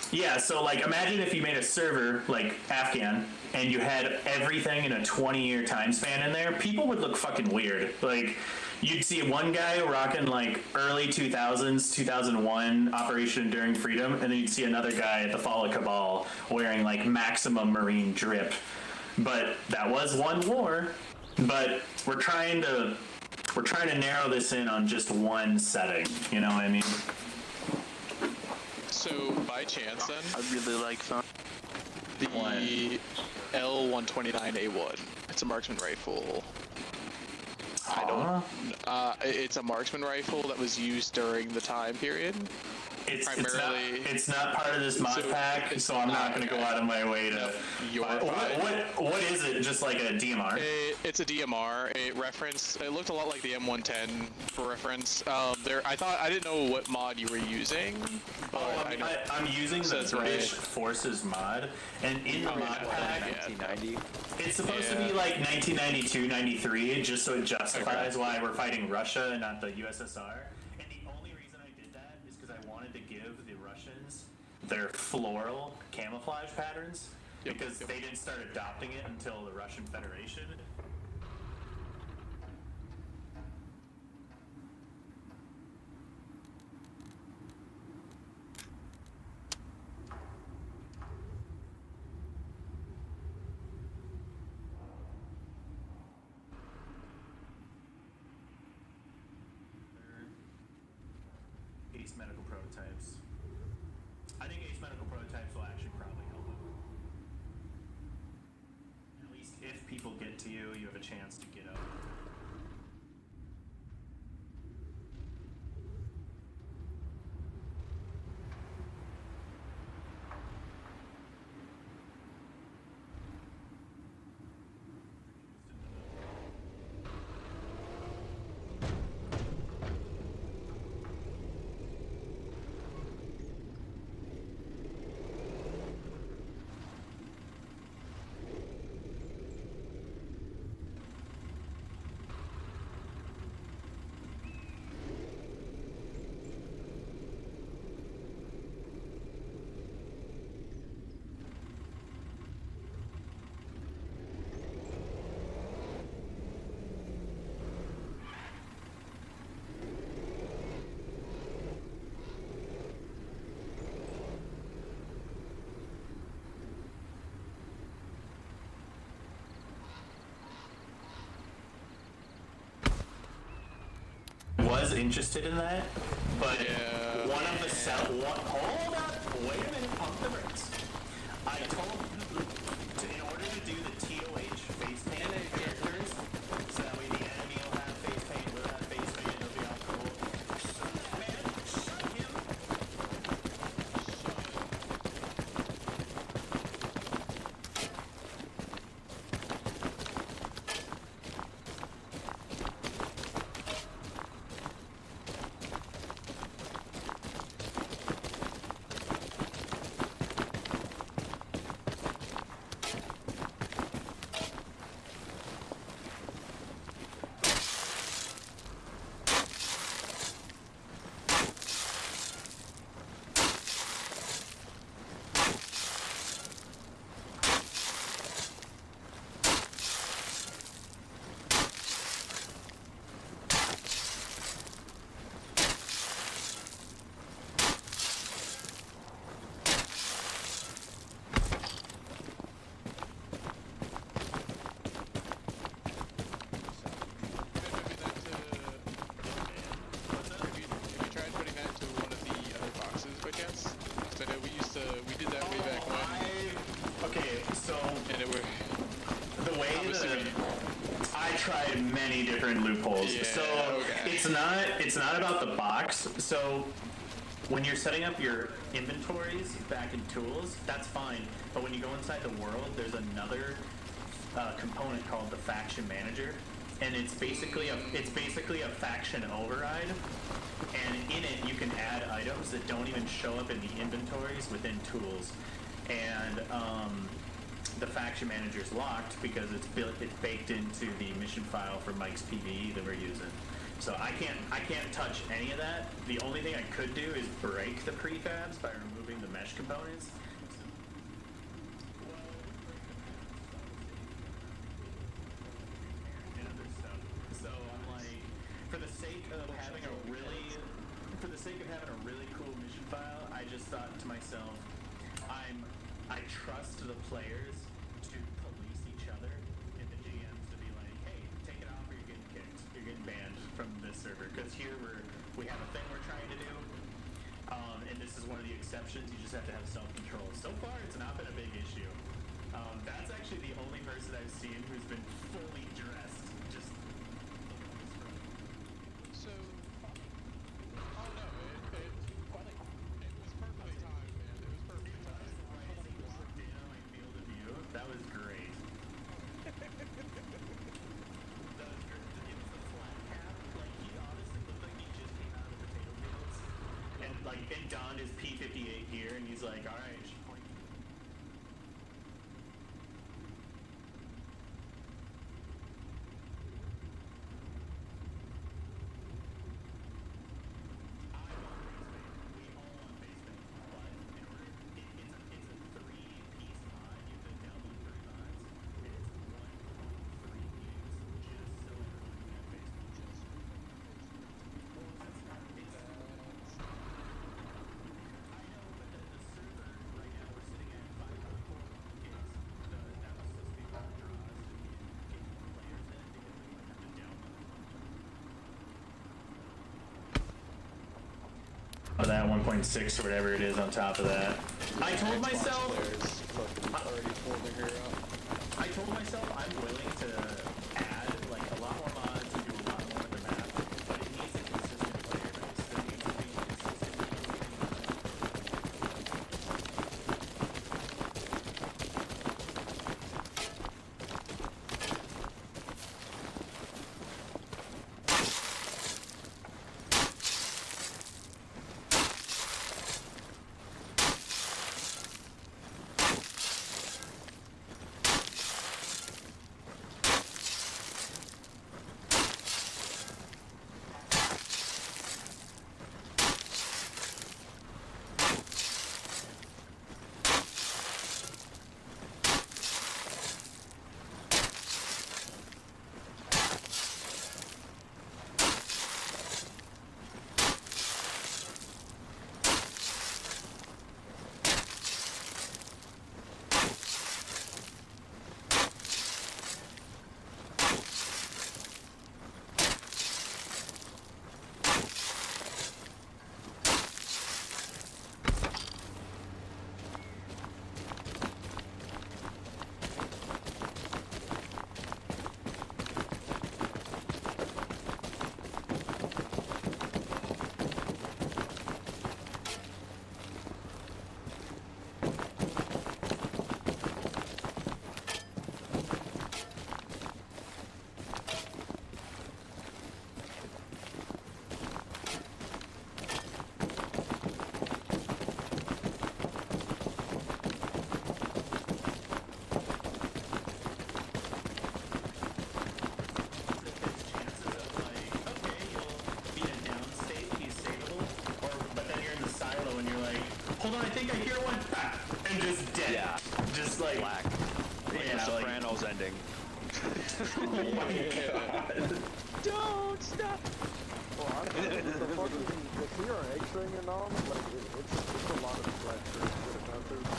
Yeah, so like imagine if you made a server like Afghan and you had everything in a 20-year time span in there, people would look fucking weird. Like you'd see one guy rocking like early 2000s, 2001 Operation Enduring Freedom, and then you'd see another guy at the Fall of Cabal wearing like maximum Marine drip. But that was one war, but we're trying to narrow this in on just one setting, you know what I mean? So, by chance then, I really like fun. the L129A1, it's a marksman rifle. It's a marksman rifle that was used during the time period. It's not part of this mod pack, so I'm not going to go out of my way to. What is it? Just like a DMR? It's a DMR. It looked a lot like the M110 for reference. I didn't know what mod you were using. But I'm using the British Forces mod, and in the mod pack, 1990. it's supposed to be like 1992, 93, just so it justifies why we're fighting Russia and not the USSR. To give the Russians their floral camouflage patterns because they didn't start adopting it until the Russian Federation. Ace medical prototypes. I think Ace medical prototypes will actually probably help them. At least if people get to you, you have a chance to get up. interested in that, but one of the hold up, wait a minute, pump the brakes. I told in order to do the TOH face paint characters, so that way the enemy will have face paint, we'll have face paint, it'll be all cool. Shut that man, shut him. Many different loopholes. So it's not about the box. So when you're setting up your inventories back in tools, that's fine. But when you go inside the world, there's another component called the faction manager, and it's basically a faction override. And in it, you can add items that don't even show up in the inventories within tools. And the faction manager is locked because it's baked into the mission file for Mike's PVE that we're using. So I can't touch any of that. The only thing I could do is break the prefabs by removing the mesh components. And other stuff. So I'm like, for the sake of having a really cool mission file, I just thought to myself, I trust the players to police each other and the GMs to be like, hey, take it off or you're getting kicked. You're getting banned from this server. Because here we have a thing we're trying to do. And this is one of the exceptions. You just have to have self-control. So far, it's not been a big issue. That's actually the only person I've seen who's been fully dressed. Just so... Oh no, it was perfectly timed, man. It was perfectly timed. That was great. That was great. It was the flat cap. Like, he honestly looked like he just came out of the potato fields. And donned his P58 gear, and he's like, alright, point. Of that 1.6 or whatever it is on top of that. I told myself I'm willing to add like a lot more mods and do a lot more with the map, but it needs a consistent player base. There needs to be think I hear one, and just dead. Yeah. Just like Black. Like yeah, the Sopranos ending. Oh my god. Don't stop. Well, honestly, the fucking, the CRX thing and all, like, it's a lot of flex for good methods.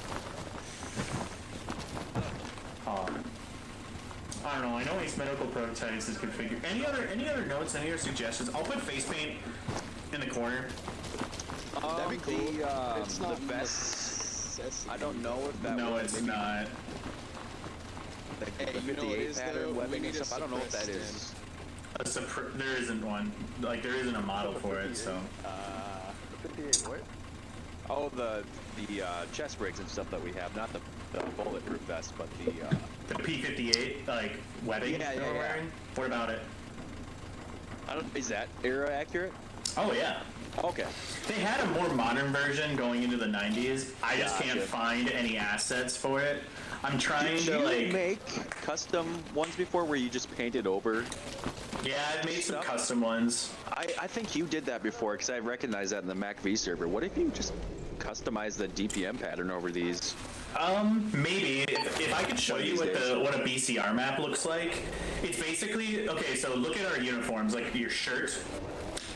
I don't know. I know Ace Medical Prototypes is configured. Any other notes? Any other suggestions? I'll put face paint in the corner. That'd be cool. It's not the best. I don't know if that. No, it's not. The Hey, you know what it 58 is, pattern though? We webbing need and a stuff. I don't know if that suppressed is. There isn't one. Like there isn't a model for it. So. 58 what? Oh, the chest rigs and stuff that we have, not the bulletproof vest, but the P58 like webbing Yeah. we're wearing. What about it? Is that era accurate? Oh yeah. Okay. They had a more modern version going into the 90s. I just can't Gotcha. find any assets for it. I'm trying Did to you like make custom ones before where you just painted over? Yeah, I've made some stuff? custom ones. I think you did that before because I recognize that in the MacV server. What if you just customize the DPM pattern over these? Maybe if I could show you what a BCR map looks like. It's basically okay. So look at our uniforms, like your shirt.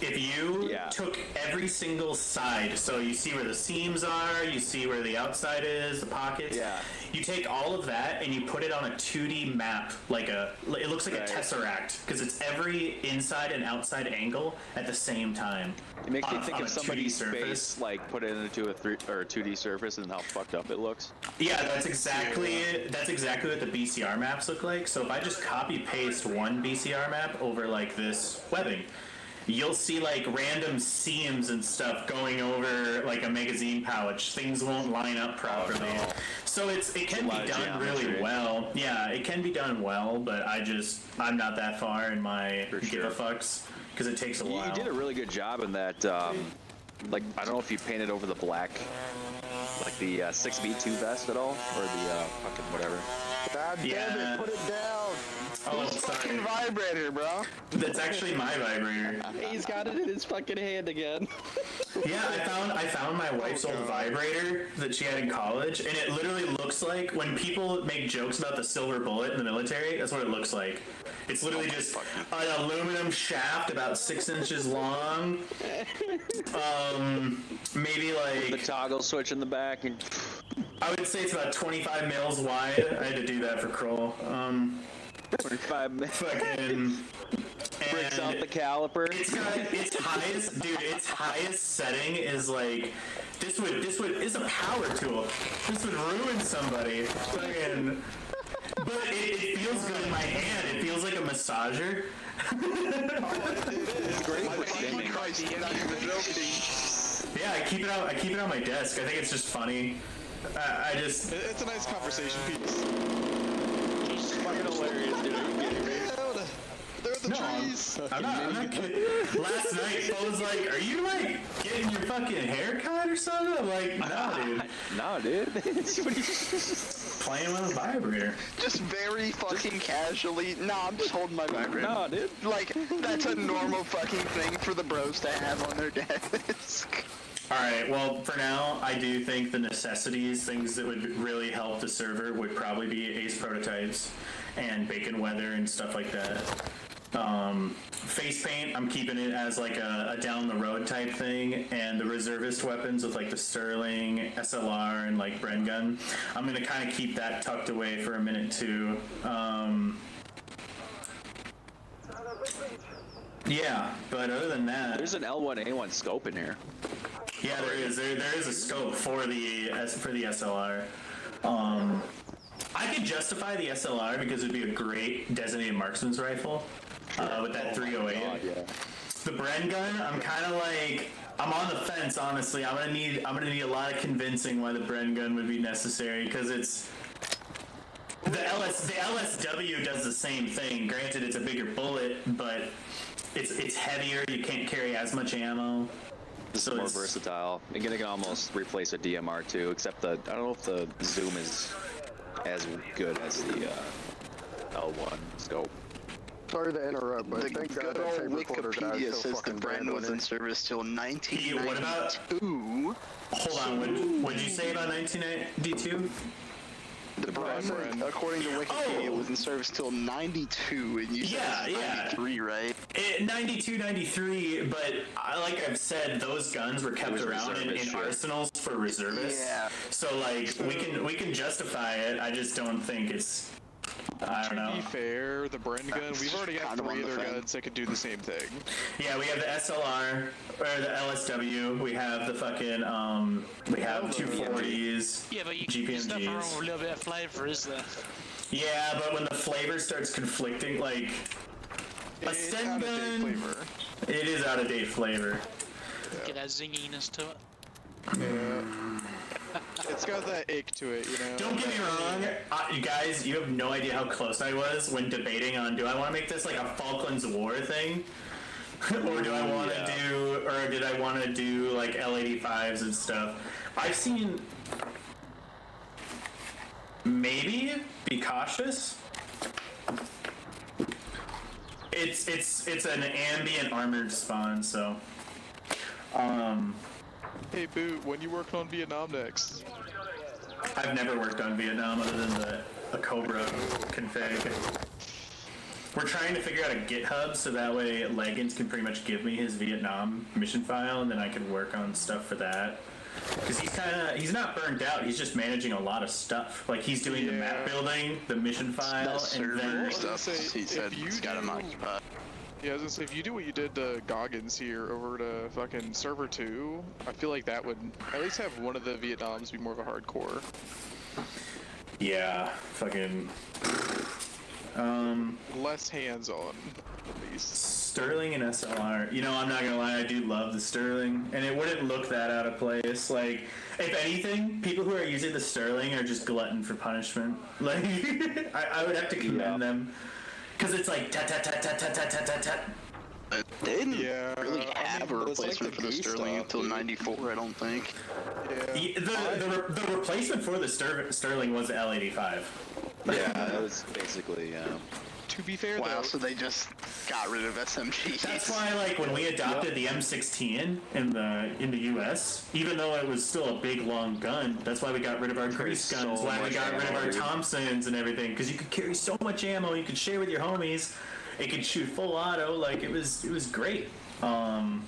If you took every single side, so you see where the seams are, you see where the outside is, the pockets. Yeah. You take all of that and you put it on a 2D map, it looks like a tesseract because it's every inside and outside angle at the same time. It makes me think on of a somebody's 2D face, like put it into a 2D surface and how fucked up it looks. Yeah, that's exactly what the BCR maps look like. So if I just copy paste one BCR map over like this webbing, you'll see like random seams and stuff going over like a magazine pouch. Things won't line up properly. Oh, no. So it can be done really well. Yeah, it can be done well, but I'm not that far in my give a fucks because it takes a while. You did a really good job in that. Like I don't know if you painted over the black, like the 6V2 vest at all, or the fucking whatever. God damn it, put it down. Oh, sorry. Vibrator, bro. That's actually my vibrator. He's got it in his fucking hand again. Yeah, I found my wife's old vibrator that she had in college, and it literally looks like when people make jokes about the silver bullet in the military. That's what it looks like. It's literally just an aluminum shaft about 6 inches long. Maybe like the toggle switch in the back, and I would say it's about 25 mils wide. I had to do that for Kroll. 25 minutes. Fucking breaks out the caliper. It's got its highest, dude. Its highest setting is like this is a power tool. This would ruin somebody. Fucking, but it feels good in my hand. It feels like a massager. It's great for spinning. Yeah, I keep it on my desk. I think it's just funny. It's a nice conversation piece. It's fucking hilarious, dude. Are you kidding me? They're the trees. I'm not kidding. Last night, I was like, "Are you like getting your fucking hair cut or something?" I'm like, "No, dude. No, dude. Playing with a vibrator." Just very fucking casually. Nah, I'm just holding my vibrator. No, dude. Like, that's a normal fucking thing for the bros to have on their desk. Alright, well, for now, I do think the necessities, things that would really help the server, would probably be Ace Prototypes and Bacon Weather and stuff like that. Face paint, I'm keeping it as like a down-the-road type thing, and the reservist weapons with like the Sterling, SLR, and like Bren Gun, I'm going to kind of keep that tucked away for a minute too. Yeah, but other than that... There's an L1A1 scope in here. Yeah, there is. There is a scope for the SLR. I could justify the SLR because it'd be a great designated marksman's rifle with that 308. God, yeah. The Bren gun, I'm kind of like, I'm on the fence. Honestly, I'm gonna need a lot of convincing why the Bren gun would be necessary because it's. The LSW does the same thing. Granted, it's a bigger bullet, but it's heavier. You can't carry as much ammo. This is more versatile. And it can almost replace a DMR too, except I don't know if the zoom is as good as the L1 scope. Sorry to interrupt, but The thank God good that old tape recorder guy Wikipedia is so says the fucking brand bad was when in it- service till What about? 1992. Hold on. What did you say about 1992? The brand, according to Wikipedia, was in service till 92, and you said it was 93, right? 92, 93, but like I've said, those guns were kept around in arsenals for reservists. Yeah. So like we can justify it. I just don't think it's. I don't know. To be fair, the Bren gun, we've already got Kind of 3 on the other fence. guns that could do the same thing. Yeah, we have the SLR or the LSW. We have the fucking we have 240s. Yeah, but there's nothing wrong with a little bit of flavour, is there? Yeah, but when the flavor starts conflicting, like a Sten gun, it is out of date flavor. Get that zinginess to it. Yeah. It's got that ick to it, you know? Don't get me wrong, you guys, you have no idea how close I was when debating on, do I want to make this like a Falklands War thing? Or do I want to do, or did I want to do like L85s and stuff? I've seen, maybe, be cautious. It's an ambient armored spawn, so, Hey, Boot, when you working on Vietnam next? I've never worked on Vietnam other than a Cobra config. We're trying to figure out a GitHub so that way McLaggins can pretty much give me his Vietnam mission file and then I can work on stuff for that. Because he's not burned out, he's just managing a lot of stuff. Like he's doing the map building, the mission file, and then... He said he's got him occupied. Yeah, I was gonna say, if you do what you did to Goggins here over to fucking server 2, I feel like that would at least have one of the Vietnams be more of a hardcore. Yeah, fucking... Less hands-on, at least. Sterling and SLR. You know, I'm not gonna lie, I do love the Sterling, and it wouldn't look that out of place. Like, if anything, people who are using the Sterling are just glutton for punishment. Like, I would have to commend them. Because it's like tat. They didn't really have a replacement for the Sterling until '94, I don't think. Yeah. The replacement for the Sterling was the L85. Yeah, that was basically. To be fair, wow, so they just got rid of SMGs. That's why, like, when we adopted the M16 in the U.S., even though it was still a big, long gun, that's why we got rid of our grease guns, why we got rid of our Thompsons and everything, because you could carry so much ammo, you could share with your homies, it could shoot full auto, like, it was great. I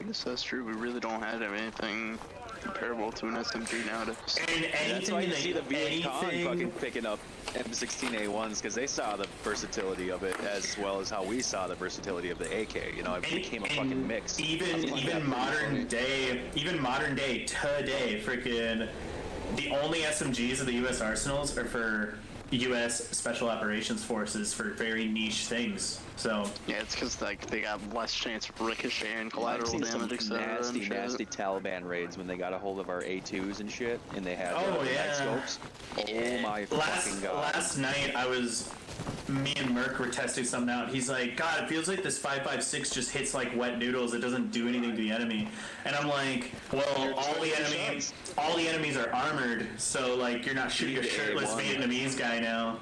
guess that's true, we really don't have anything comparable to an SMG nowadays. And that's why you see the Viet Cong fucking picking up M16A1s, because they saw the versatility of it as well as how we saw the versatility of the AK. You know, it became a fucking mix. Even modern day today, freaking the only SMGs of the U.S. arsenals are for U.S. Special Operations Forces for very niche things. So yeah, it's because like they got less chance of ricochet and collateral damage, etc. Nasty Taliban raids when they got a hold of our A2s and shit, and they had night scopes. Oh my fucking god! Last night me and Merc were testing something out. He's like, God, it feels like this 5.56 just hits like wet noodles. It doesn't do anything to the enemy. And I'm like, well, all the enemies are armored, so like you're not shooting a shirtless Vietnamese guy now.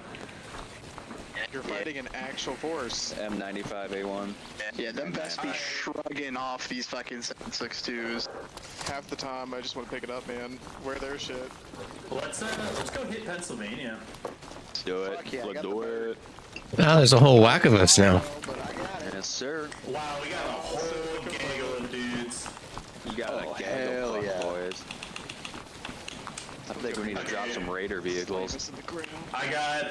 You're fighting an actual force. M95A1. Yeah, them best be shrugging off these fucking 7.62s. Half the time, I just want to pick it up, man. Wear their shit. Let's go hit Pennsylvania. Do it. Yeah, Let's do it. Ah, there's a whole whack of us now. Yes, sir. Wow, we got a whole gaggle of dudes. You got a gaggle of boys. I think we need to drop some Raider vehicles. I got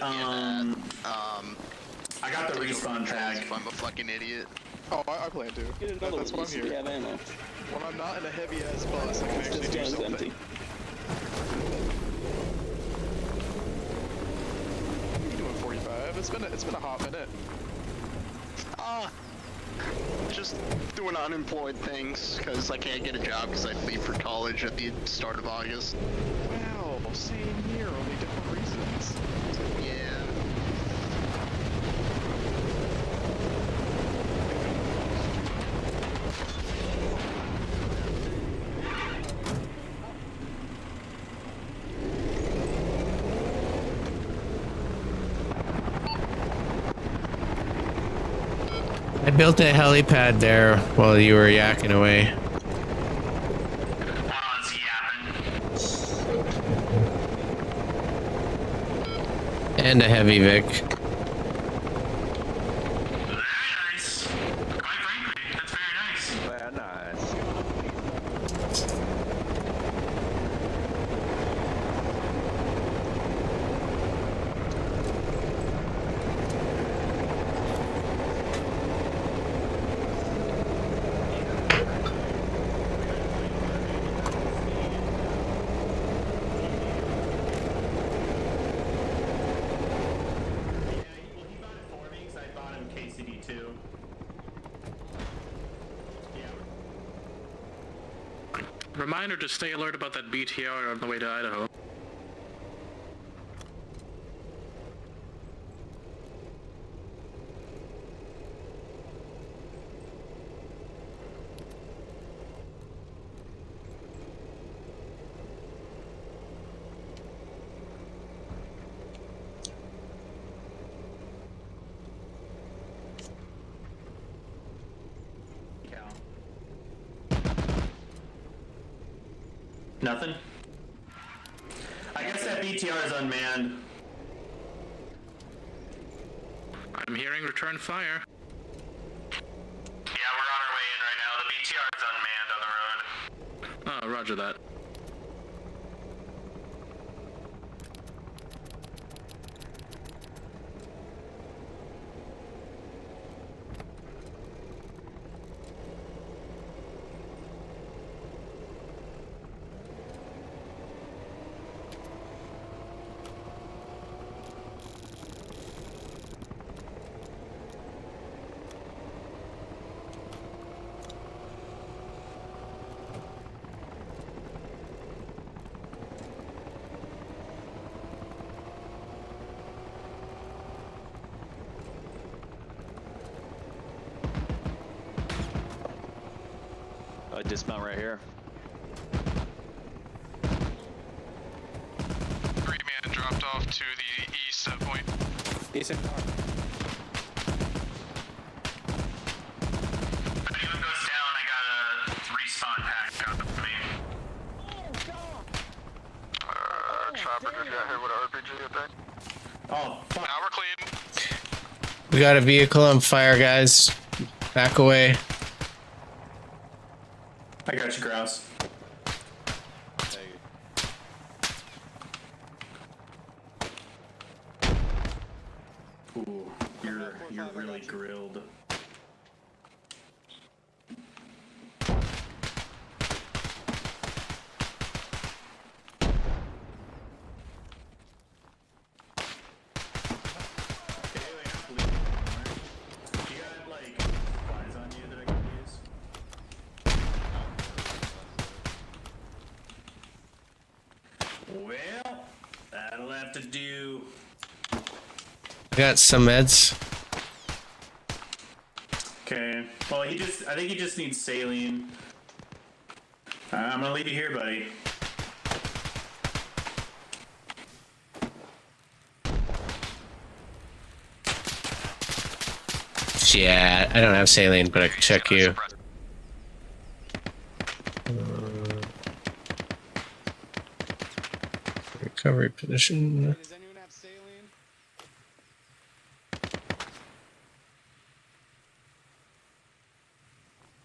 the respawn tag. If I'm a fucking idiot. Oh, I plan to. That's what I'm here. Yeah, man. When I'm not in a heavy ass bus, I can actually do something. Empty. What are you doing, 45? It's been a hot minute. Just doing unemployed things because I can't get a job because I leave for college at the start of August. Wow, same here, only different reasons. Yeah. I built a helipad there while you were yakking away. And a heavy Vic. Nice. Quite frankly, that's very nice. Very nice. Reminder to stay alert about that BTR on the way to Idaho. Nothing? I guess that BTR is unmanned. I'm hearing return fire. Yeah, we're on our way in right now. The BTR is unmanned on the road. Oh, roger that. I dismount right here. 3-man dropped off to the east at point. Decent car. If anyone goes down, I got a respawn pack out of me. Chopper just got hit with an RPG, I think. Oh, fuck. Now we're clean. We got a vehicle on fire, guys. Back away. I got you, Grouse. Ooh, you're really grilled. Well, that'll have to do. I got some meds. Okay. Well, I think he just needs saline. I'm gonna leave you here, buddy. Yeah, I don't have saline, but I can check you. Recovery position. Does anyone have saline?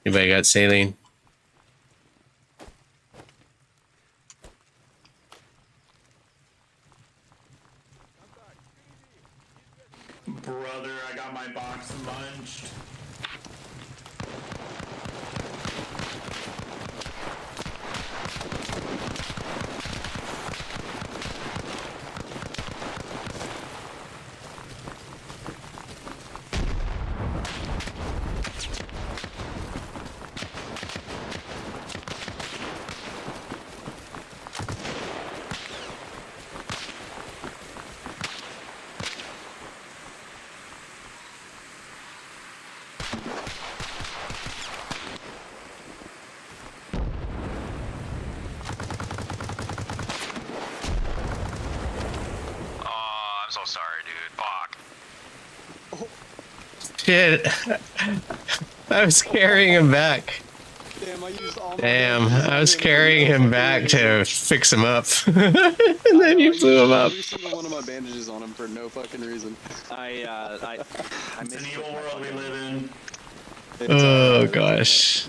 Anybody got saline? Brother, I got my box munched. I'm so sorry, dude. Fuck. Shit. I was carrying him back. Damn, I used all my Damn, bandages I on was him for carrying no him fucking back reason. to fix him up. And then you blew him up. Every single one of my bandages on him for no fucking reason. I It's an evil world we live in. Oh gosh.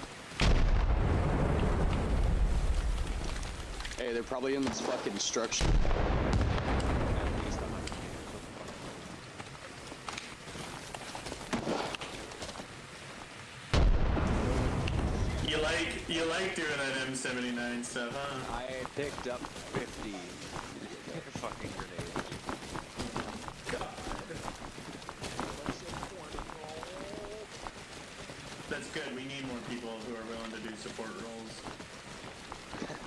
Hey, they're probably in this fucking structure. You like doing that M79 stuff, huh? I picked up 50 fucking grenades. That's good. We need more people who are willing to do support roles.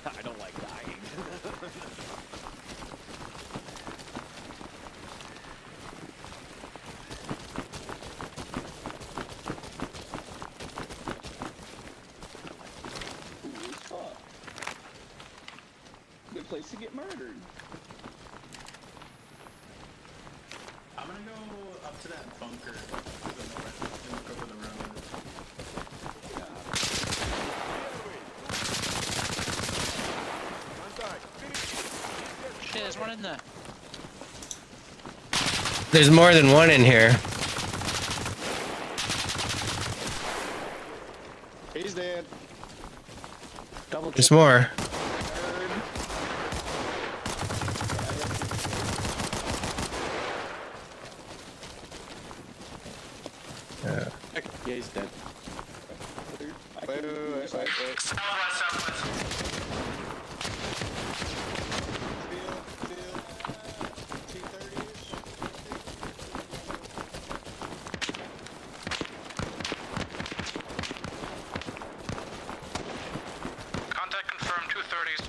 I don't like dying. Ooh, fuck. Good place to get murdered. I'm gonna go up to that bunker to the north and look over the road. Shit, there's one in there. There's more than one in here. He's dead. There's more. Yeah, he's dead. Wait. Southwest. Contact confirmed, 230s.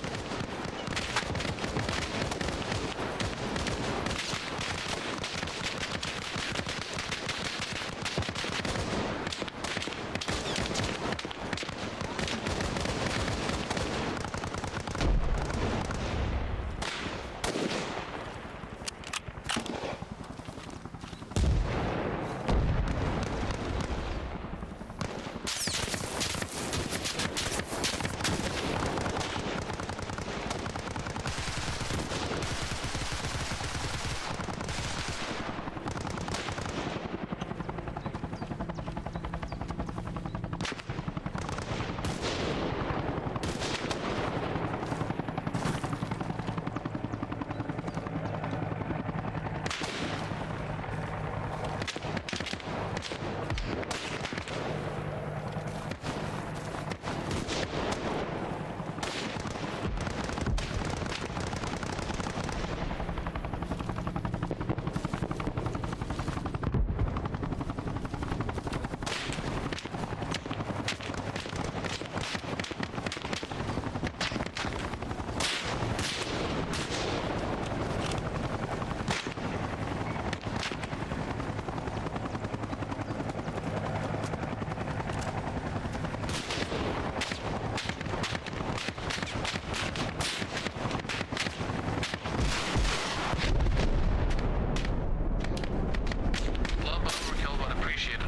Love overkill, but appreciated.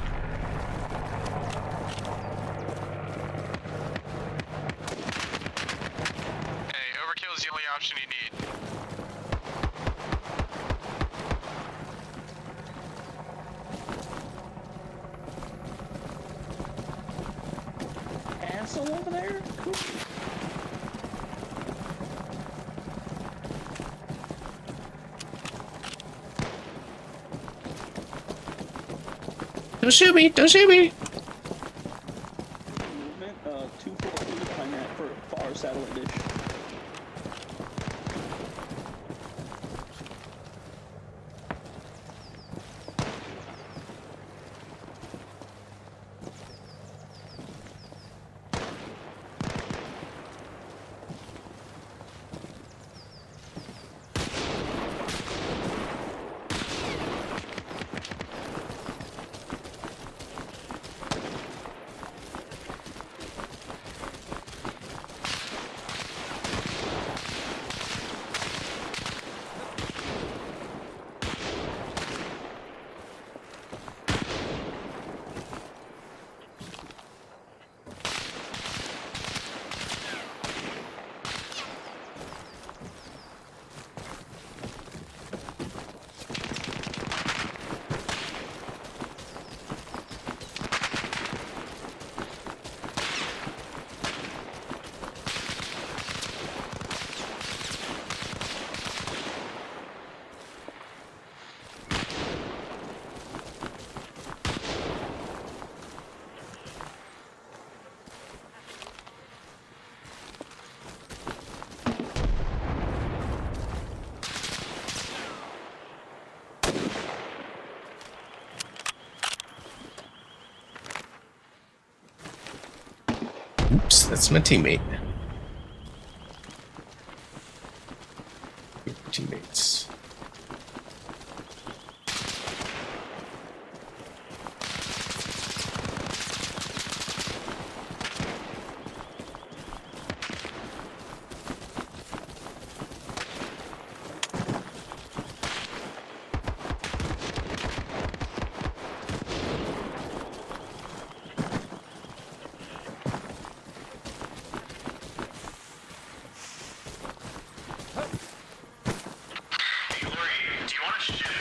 Hey, overkill is the only option you need. Asshole over there? Cool. Don't shoot me! Don't shoot me! Movement, 242 behind that for far satellite dish. Oops, that's my teammate. Teammates.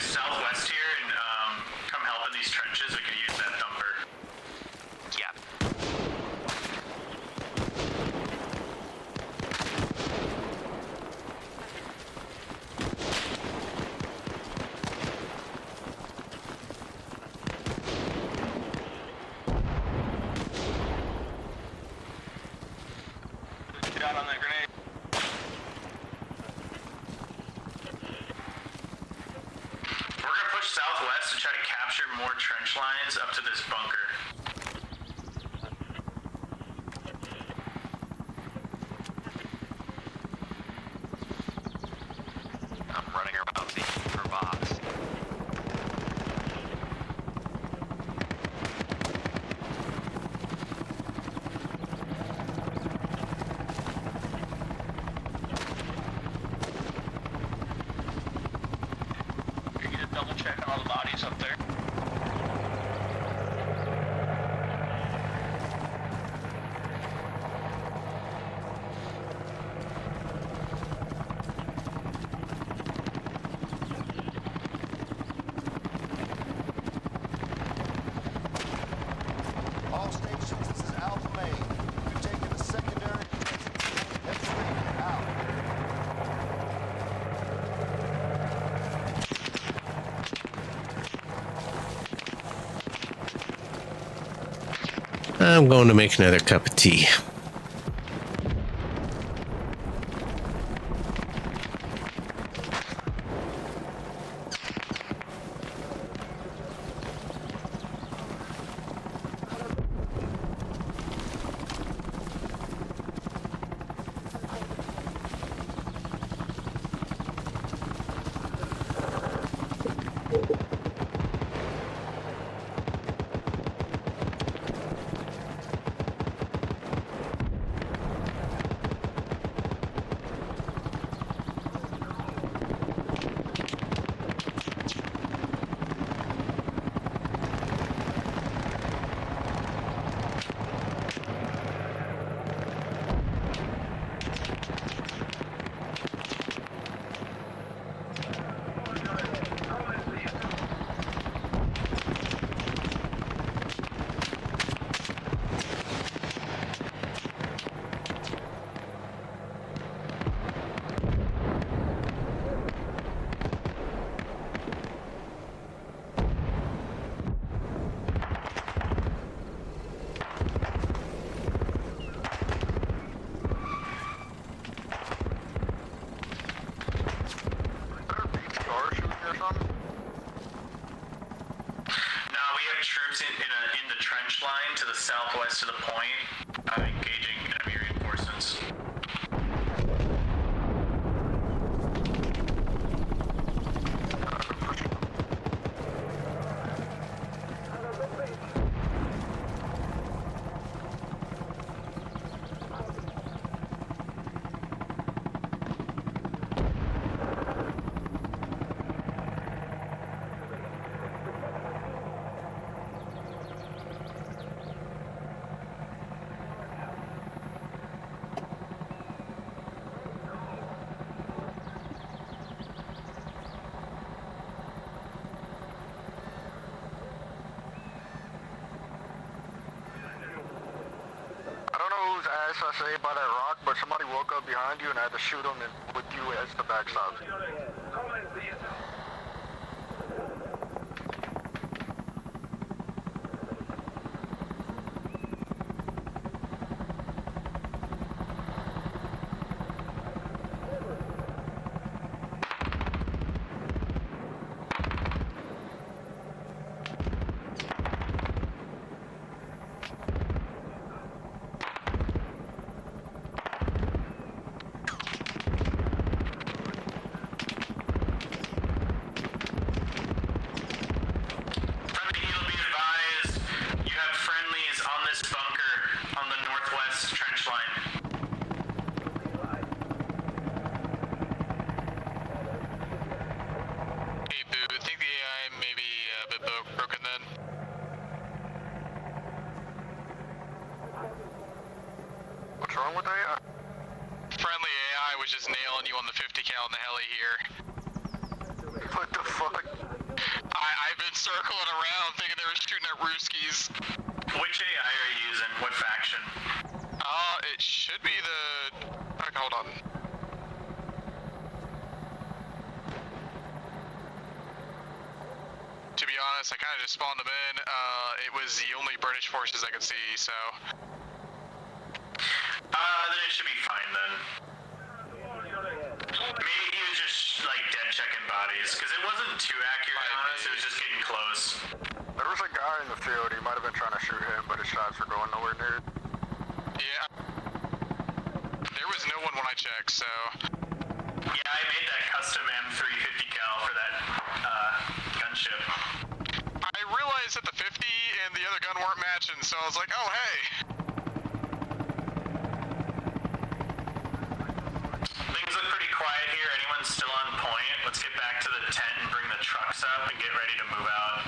Southwest here and come help in these trenches. We could use that thumper. Yeah. Shot on that grenade. Southwest to try to capture more trench lines up to this bunker. I'm running around looking for box. Double check on all the bodies up there. All stations, this is Alpha Main. We've taken a secondary. F3, out. I'm going to make another cup of tea. In the trench line to the southwest of the point, engaging enemy reinforcements. I say by that rock, but somebody woke up behind you and I had to shoot him with you as the backstop. on the northwest trench line. Hey, Boo, I think the AI may be a bit broken then. What's wrong with AI? Friendly AI was just nailing you on the 50 cal in the heli here. What the fuck? I've been circling around thinking they were shooting at Rooskies. Which AI are you using? What faction? It should be the... Okay, hold on. To be honest, I kind of just spawned them in. It was the only British forces I could see, so... Then it should be fine then. Maybe he was just like dead checking bodies, because it wasn't too accurate on us, it was just getting close. There was a guy in the field, he might have been trying to shoot him, but his shots were going nowhere near. Yeah. There was no one when I checked, so... Yeah, I made that custom M350 cal for that, gunship. I realized that the 50 and the other gun weren't matching, so I was like, oh hey! Things look pretty quiet here. Anyone's still on point? Let's get back to the tent and bring the trucks up and get ready to move out.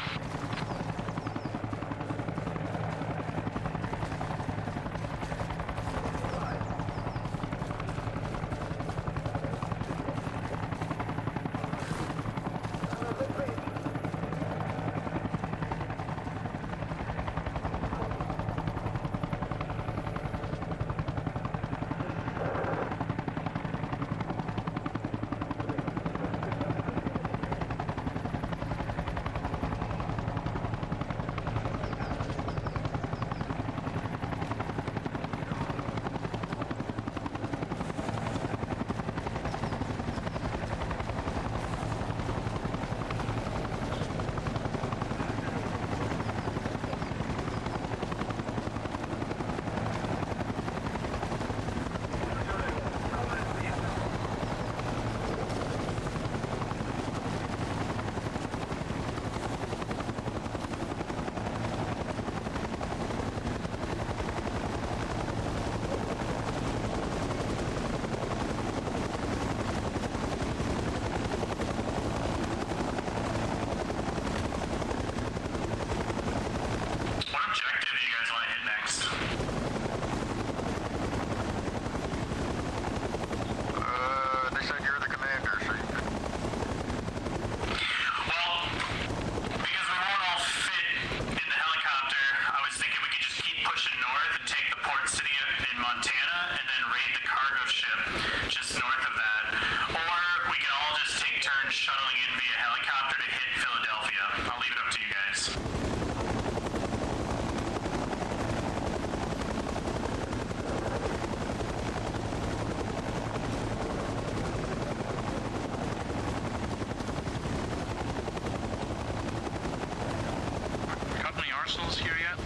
arsenals here yet?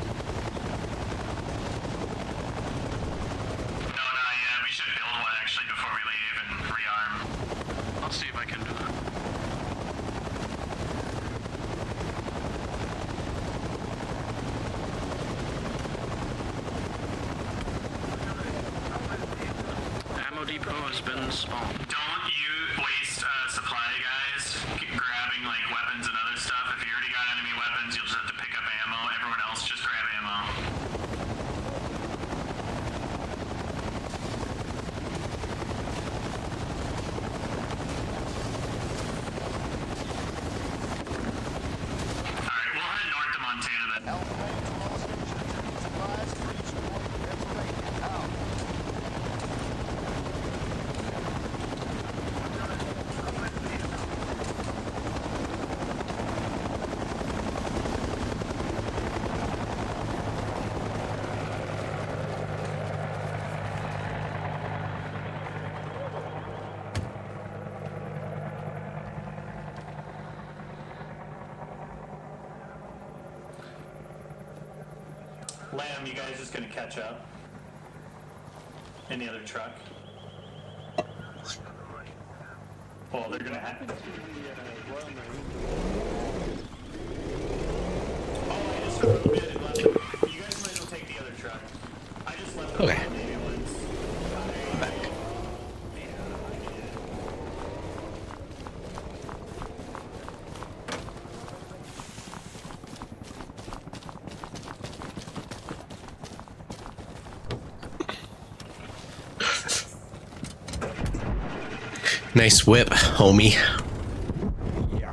No, not yet. We should build one actually before we leave and rearm. I'll see if I can do that. Ammo depot has been spawned. Don't you waste supply, guys, grabbing like weapons and other stuff. If you already got enemy weapons, you'll just have to pick up ammo. Everyone else just grab ammo. Alright, we'll head north to Montana then. Lamb, you guys just gonna catch up? In the other truck? Well, they're gonna have to. Oh, I just heard a bit left. You guys might as well take the other truck. I just Okay. I'm back. Nice whip, homie. Yeah.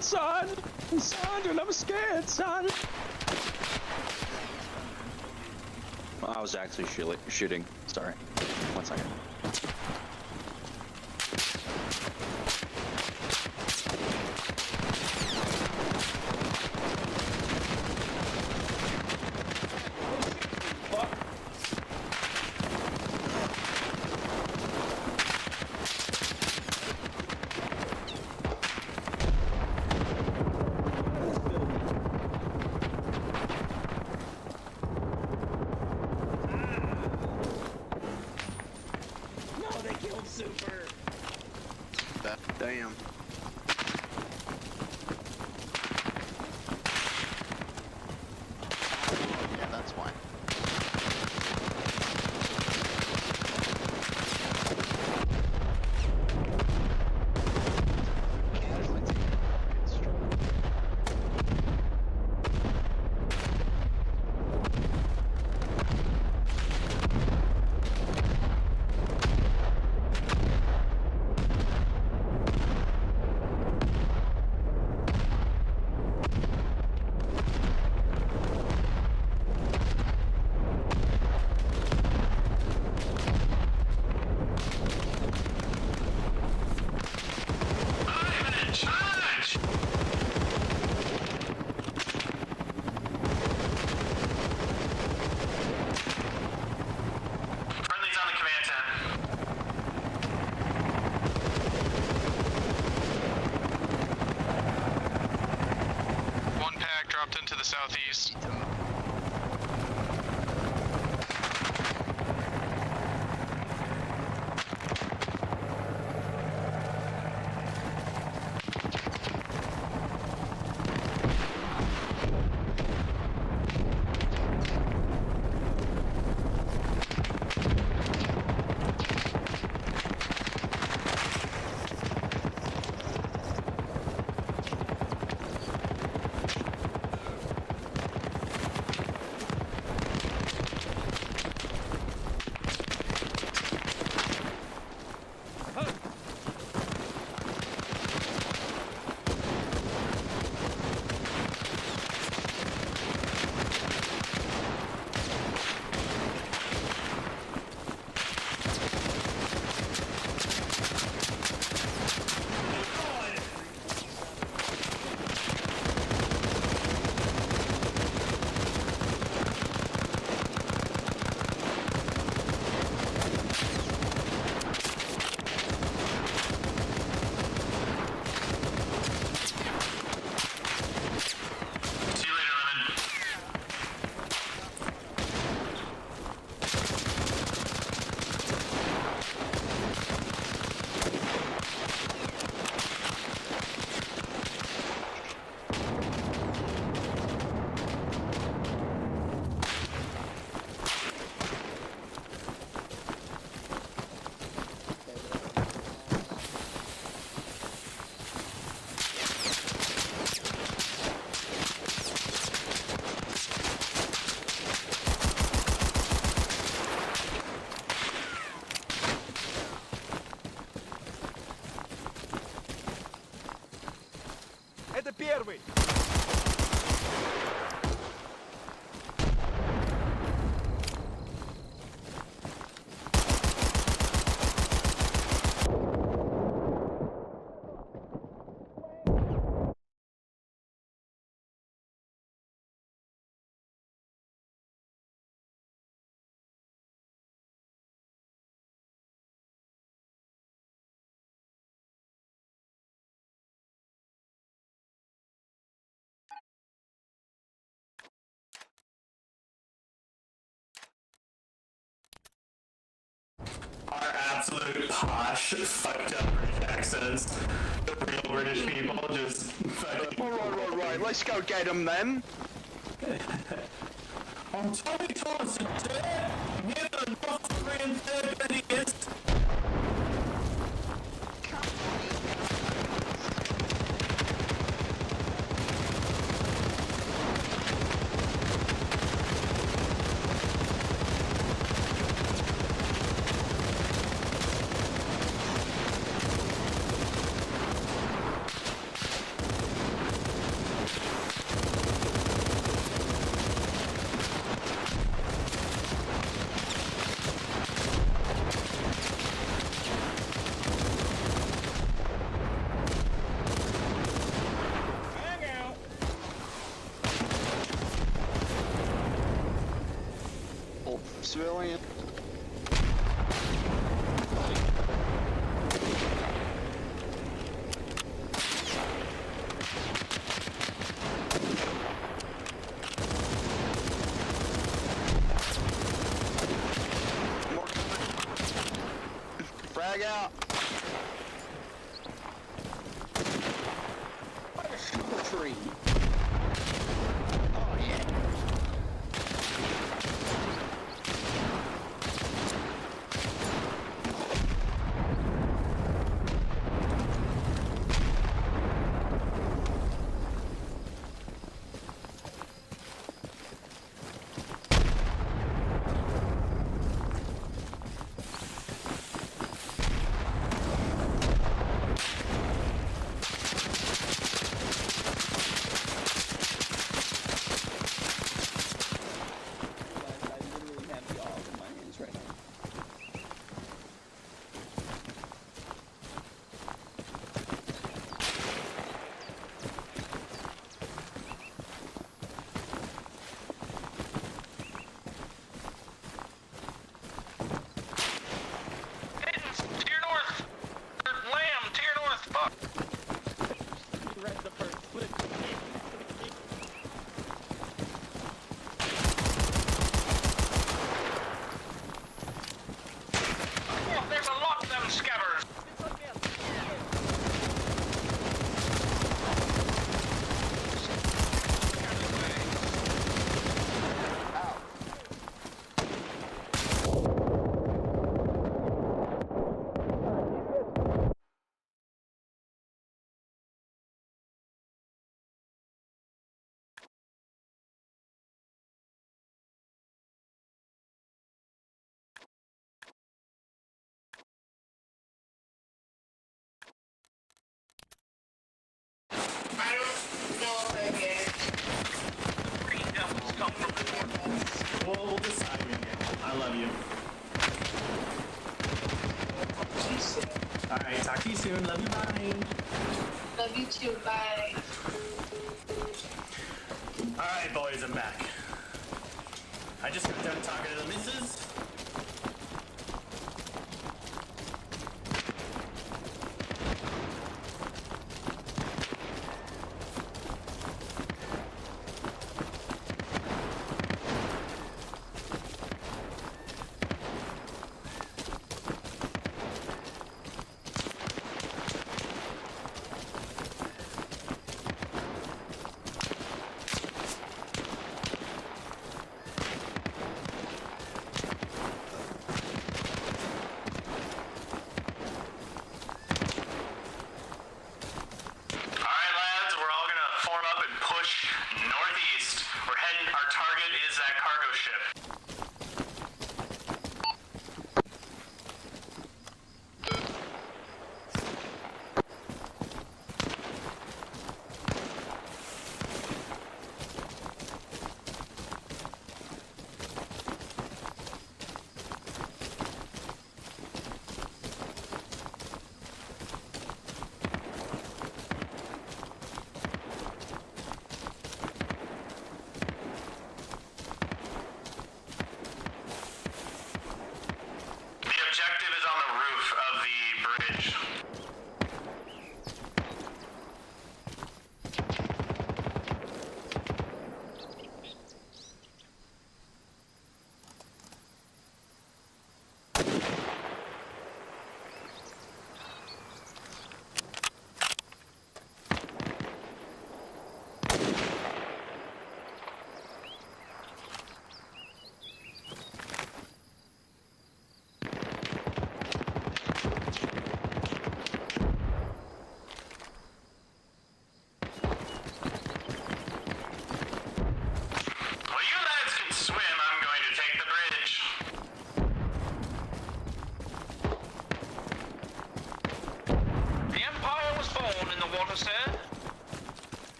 Son! Son, dude, I'm scared, son! I was actually shooting. Sorry. 1 second. Super! Damn. Yeah, that's why. To the southeast. absolute posh, fucked up British accents. The real British people just fucking... Right, let's go get them then. I'm Tommy Thompson, Dad. I'm here the North Korean third Benedict. Civilian. Frag out. What a sugar tree. Oh yeah. We'll decide in here. I love you. Alright, talk to you soon. Love you, bye. Love you too, bye. Alright, boys, I'm back. I just got done talking to the missus.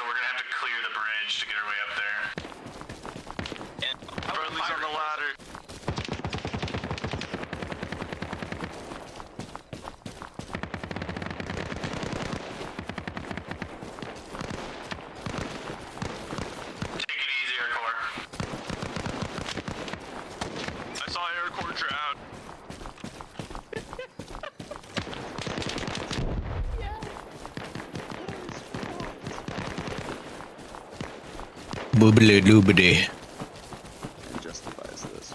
so we're gonna have to clear the bridge to get our way up there. Bradley's on the ladder. Take it easy, Aircore. I saw Aircore drown. Boobly doobly. Justifies this.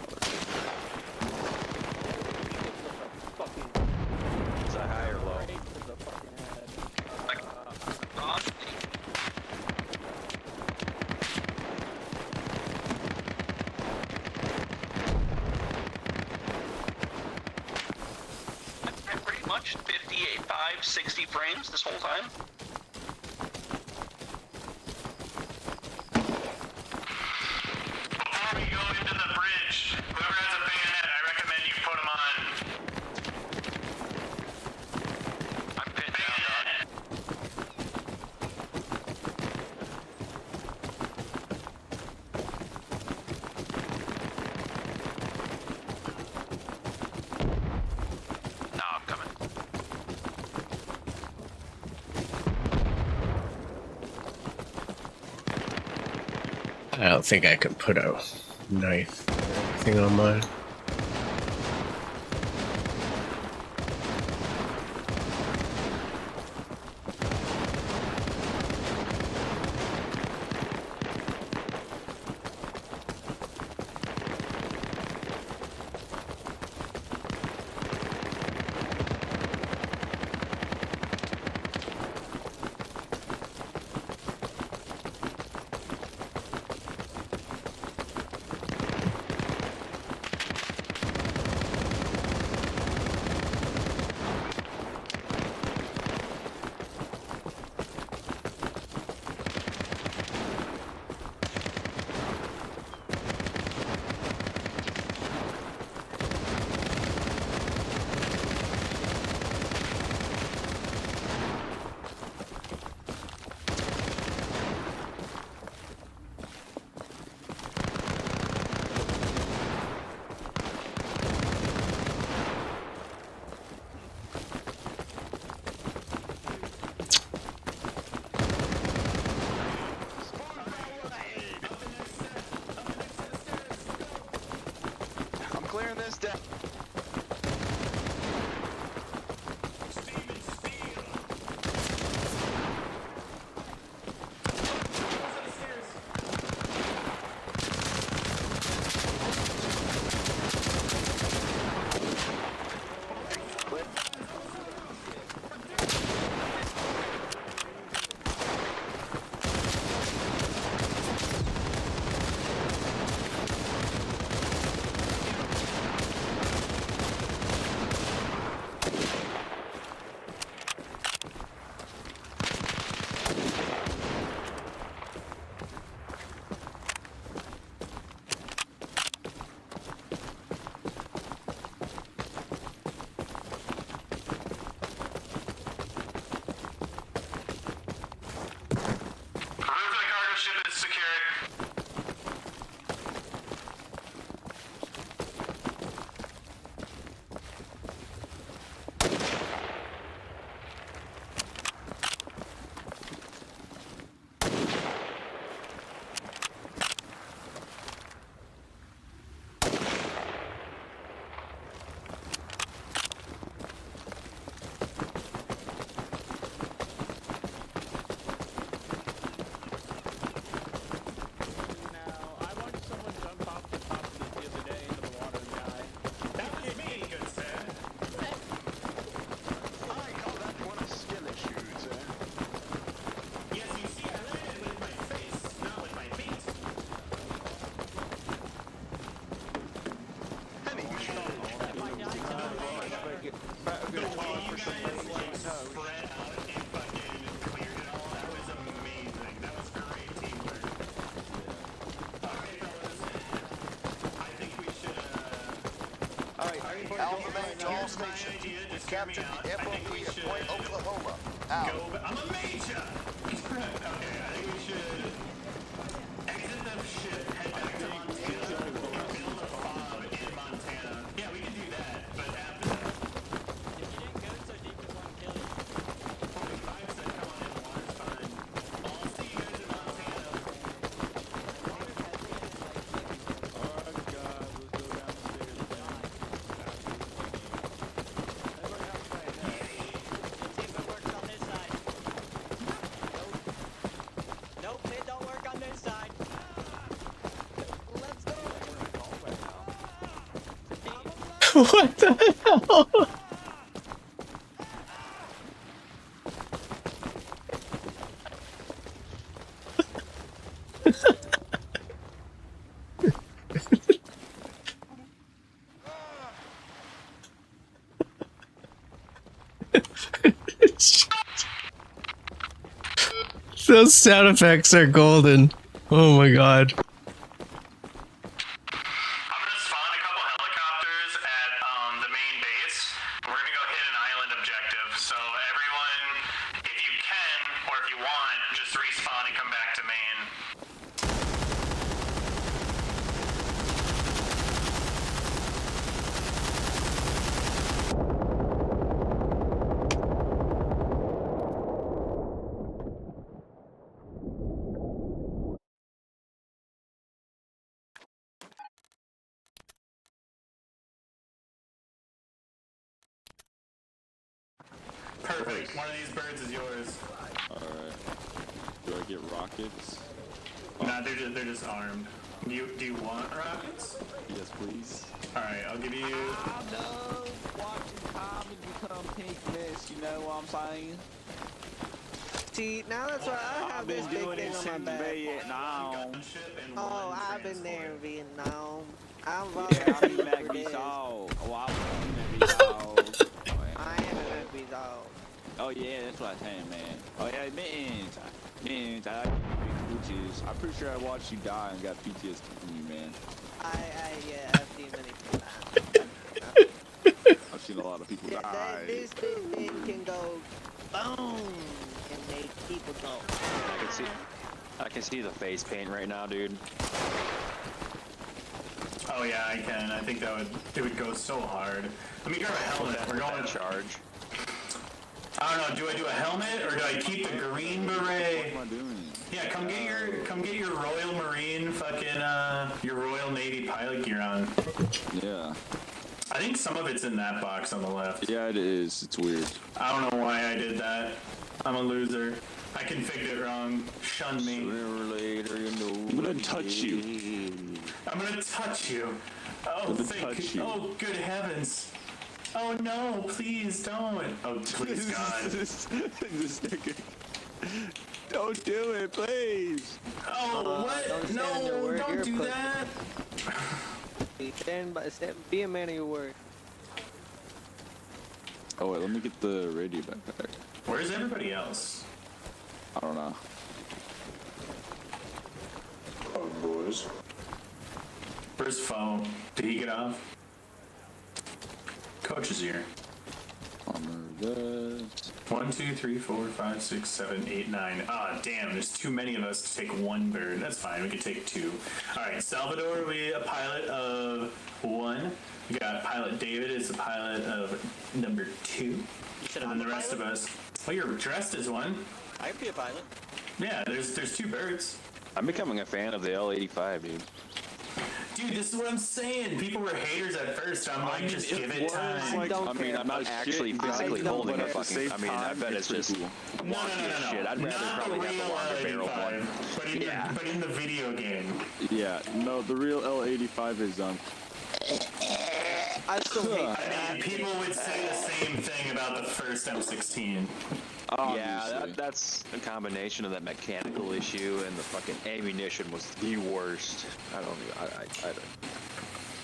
Is that high or low? Pretty much 58, 60 frames this whole time. Before we go into the bridge, whoever has a bayonet, I recommend you put them on. I'm pinned down, dog. No, I'm coming. I don't think I could put a knife thing on mine. I'm clearing this down. Alpha Man to all stations. We've captured the FOP at Point Oklahoma. Out. I'm a major! Okay, I think we should What the hell? Those sound effects are golden. Oh my god. Perfect. One of these birds is yours. Alright. Do I get rockets? Nah, they're just armed. Do you want rockets? Yes, please. Alright, I'll give you. Oh no! Watching Tommy become pigments, you know what I'm saying? See, now that's why I have this big thing on my back. Vietnam. Oh, I've been there in Vietnam. I'm I'll be back these all. Oh, I'll be back these all. I am a big dog. Oh yeah, that's what I'm saying, man. Oh yeah, mittens. Mittens, I like big coochies. I'm pretty sure I watched you die and got PTSD from you, man. Yeah, I've seen many people die. I've seen a lot of people die. This thing can go boom and make people go. I can see the face paint right now, dude. Oh yeah, I can. I think it would go so hard. Let me grab a helmet. We're going to charge. I don't know. Do I do a helmet or do I keep the green beret? What am I doing? Yeah, come get your Royal Marine fucking your Royal Navy pilot gear on. Yeah. I think some of it's in that box on the left. Yeah, it is. It's weird. I don't know why I did that. I'm a loser. I configured it wrong. Shun me. Sooner or later, you know. I'm gonna touch you. I'm gonna touch you. Oh, thank you. Oh, good heavens. Oh no, please don't. Oh, please God. This nigga. Don't do it, please. Oh, what? No, don't do that. Be a man of your word. Oh wait, let me get the radio backpack. Where's everybody else? I don't know. Oh, boys. Where's Foe? Did he get off? Coach is here. Armor vest. 1, 2, 3, 4, 5, 6, 7, 8, 9. Ah, damn, there's too many of us to take one bird. That's fine, we can take two. Alright, Salvador, we a pilot of 1. We got pilot David is the pilot of number 2. And then the rest of us. Well, you're dressed as one. I can be a pilot. Yeah, there's two birds. I'm becoming a fan of the L85, dude. Dude, this is what I'm saying. People were haters at first. I'm like, just give it time. I'm not actually physically holding a fucking. I mean, I bet it's just wonky as shit. I'd rather probably have the longer barrel one. But in the video game. Yeah, no, the real L85 is I still hate I mean, people would say the same thing about the first M16. Yeah, that's a combination of that mechanical issue and the fucking ammunition was the worst. I don't.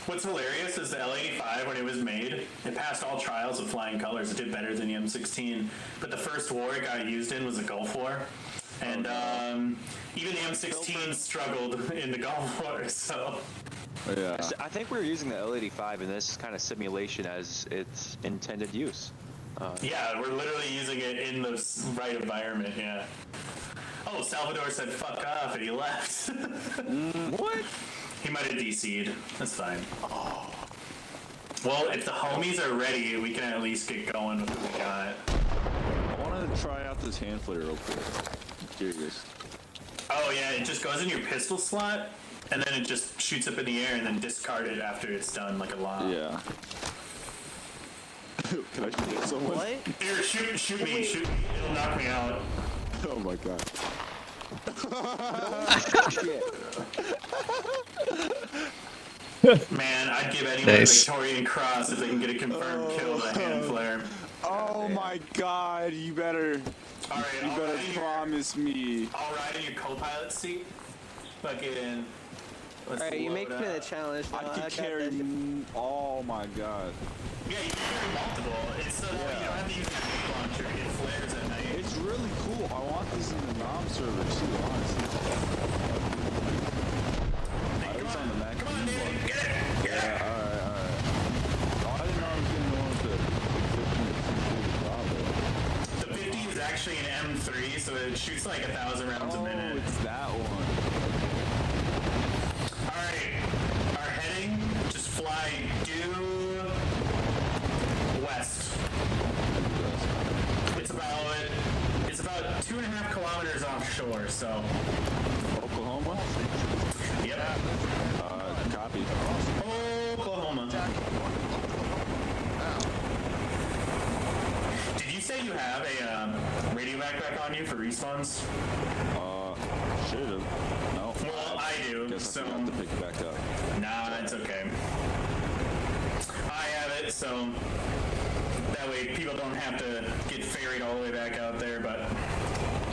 What's hilarious is the L85, when it was made, it passed all trials of flying colors. It did better than the M16. But the first war it got used in was the Gulf War. And even the M16 struggled in the Gulf War, so... Yeah. I think we were using the L85 in this kind of simulation as its intended use. Yeah, we're literally using it in the right environment, yeah. Oh, Salvador said fuck off and he left. What? He might have DC'd. That's fine. Oh. Well, if the homies are ready, we can at least get going with what we got. I want to try out this hand flare real quick. I'm curious. Oh yeah, it just goes in your pistol slot, and then it just shoots up in the air and then discard it after it's done, like a lob. Yeah. Can I shoot at someone? What? Here, shoot me. It'll knock me out. Oh my god. Man, I'd give anyone Nice. a Victorian Cross if they can get a confirmed kill with a hand flare. Oh my god, you better. Alright, You better promise me. I'll ride in your co-pilot seat. Fucking. Alright, you make me the challenge. I can carry. Oh my god. Yeah, you can carry multiple. It's so that way you don't have to use your grenade launcher. It flares at night. It's really cool. I want this in the nom server too, honestly. It's on the Mac. Come on, David, get it! Get it! Alright. Oh, I didn't know I was getting the one with the 15 The 50 is actually an M3, so it shoots like 1,000 rounds a minute. Oh, it's that one. Alright, our heading, just fly due west. It's about 2.5 kilometers offshore, so. Oklahoma? Yep. Copy. Oklahoma. Did you say you have a radio backpack on you for respawns? Should've. No. Well, I do, Guess so. I forgot to pick it back up. Nah, it's okay. I have it, so that way people don't have to get ferried all the way back out there, but.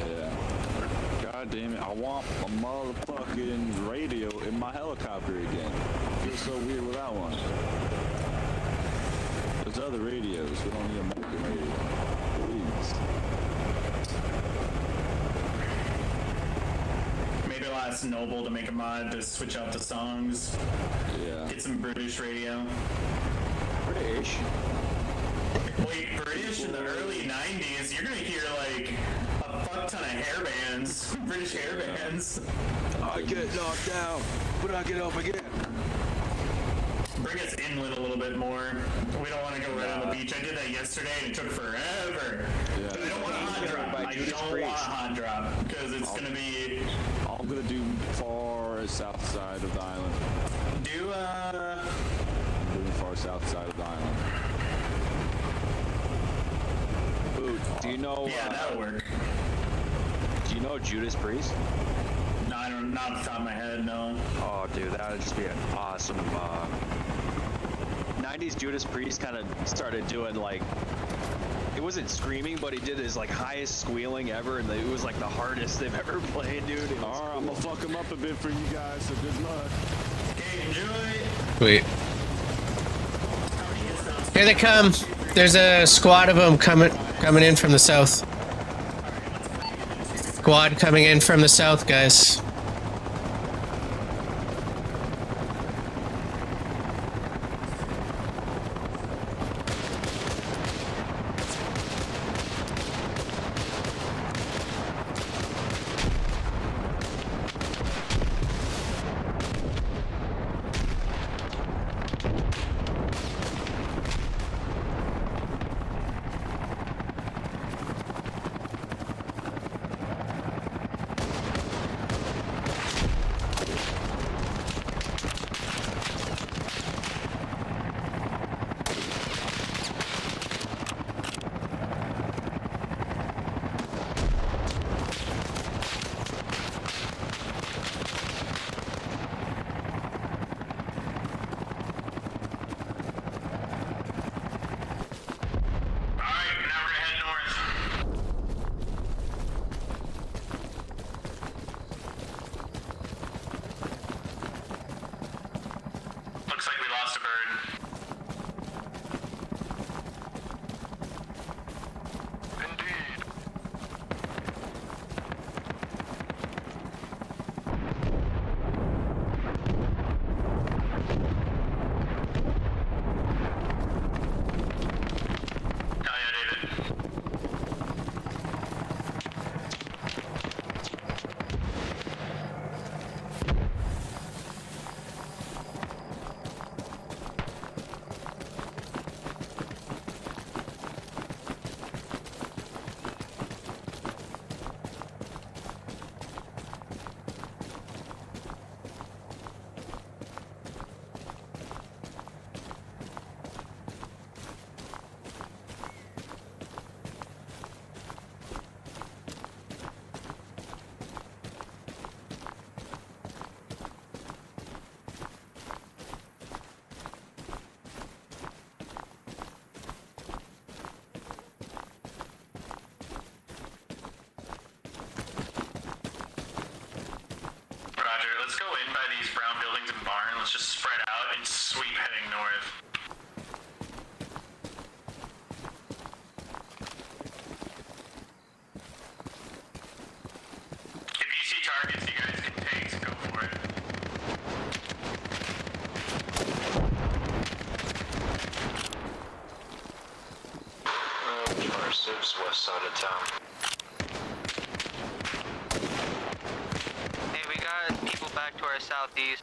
Yeah. God damn it, I want a motherfucking radio in my helicopter again. Feels so weird without one. There's other radios, we don't need a American radio. Please. Maybe I'll ask Noble to make a mod to switch out the songs. Yeah. Get some British radio. British? Wait, British in the early 90s, you're gonna hear like a fuck ton of hair bands. British hair bands. I get knocked down, but I get up again. Bring us inland a little bit more. We don't want to go right on the beach. I did that yesterday and it took forever. Yeah. But I don't want a hot drop. I don't want a hot drop because it's gonna be. I'm gonna do far south side of the island. Do I'm doing far south side of the island. Ooh, do you know? Yeah, that'll work. Do you know Judas Priest? No, I don't. Not off the top of my head. No. Oh, dude, that would just be an awesome. 90s Judas Priest kind of started doing like. It wasn't screaming, but he did his like highest squealing ever, and it was like the hardest they've ever played, dude. Alright, I'm gonna fuck him up a bit for you guys, so good luck. Okay, enjoy. Wait. Here they come. There's a squad of them coming in from the south. Squad coming in from the south, guys. let's go in by these brown buildings and barn. Let's just spread out and sweep heading north. If you see targets you guys can take, so go for it. Civ's west side of town. Hey, we got people back to our southeast.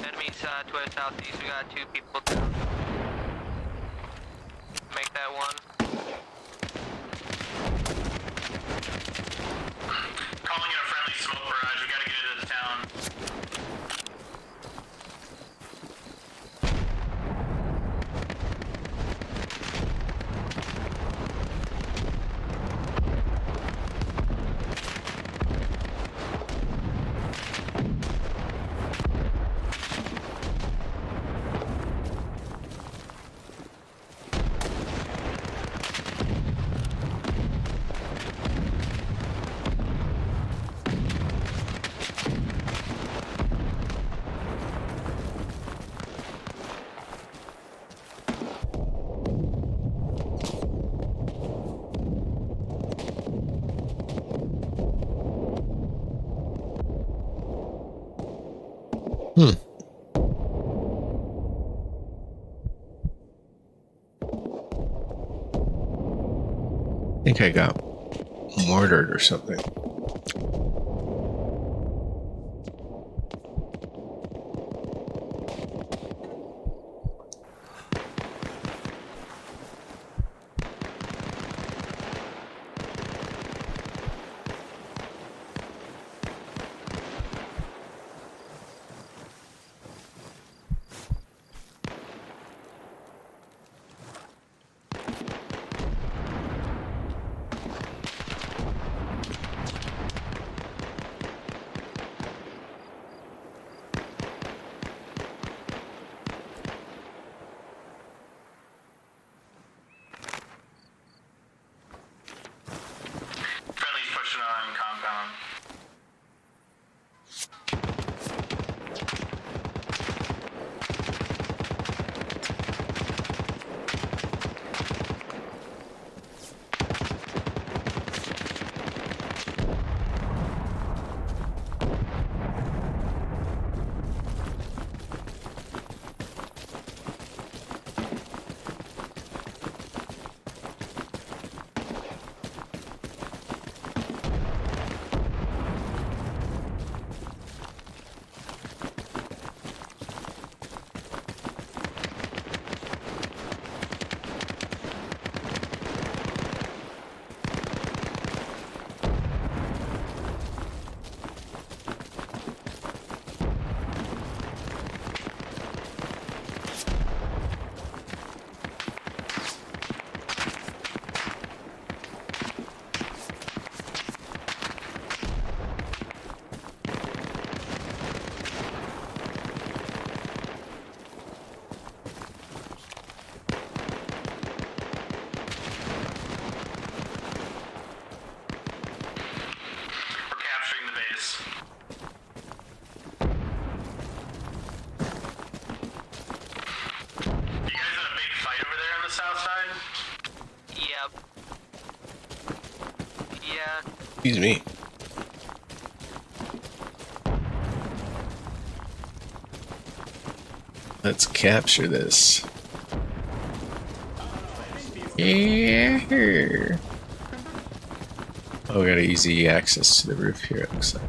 Enemies to our southeast, we got 2 people down. Make that 1. Calling in a friendly smoke barrage, we gotta get into the town. I think I got mortared or something. Friendly's pushing on compound. Excuse me. Let's capture this. Yeah. Oh, we got easy access to the roof here, it looks like.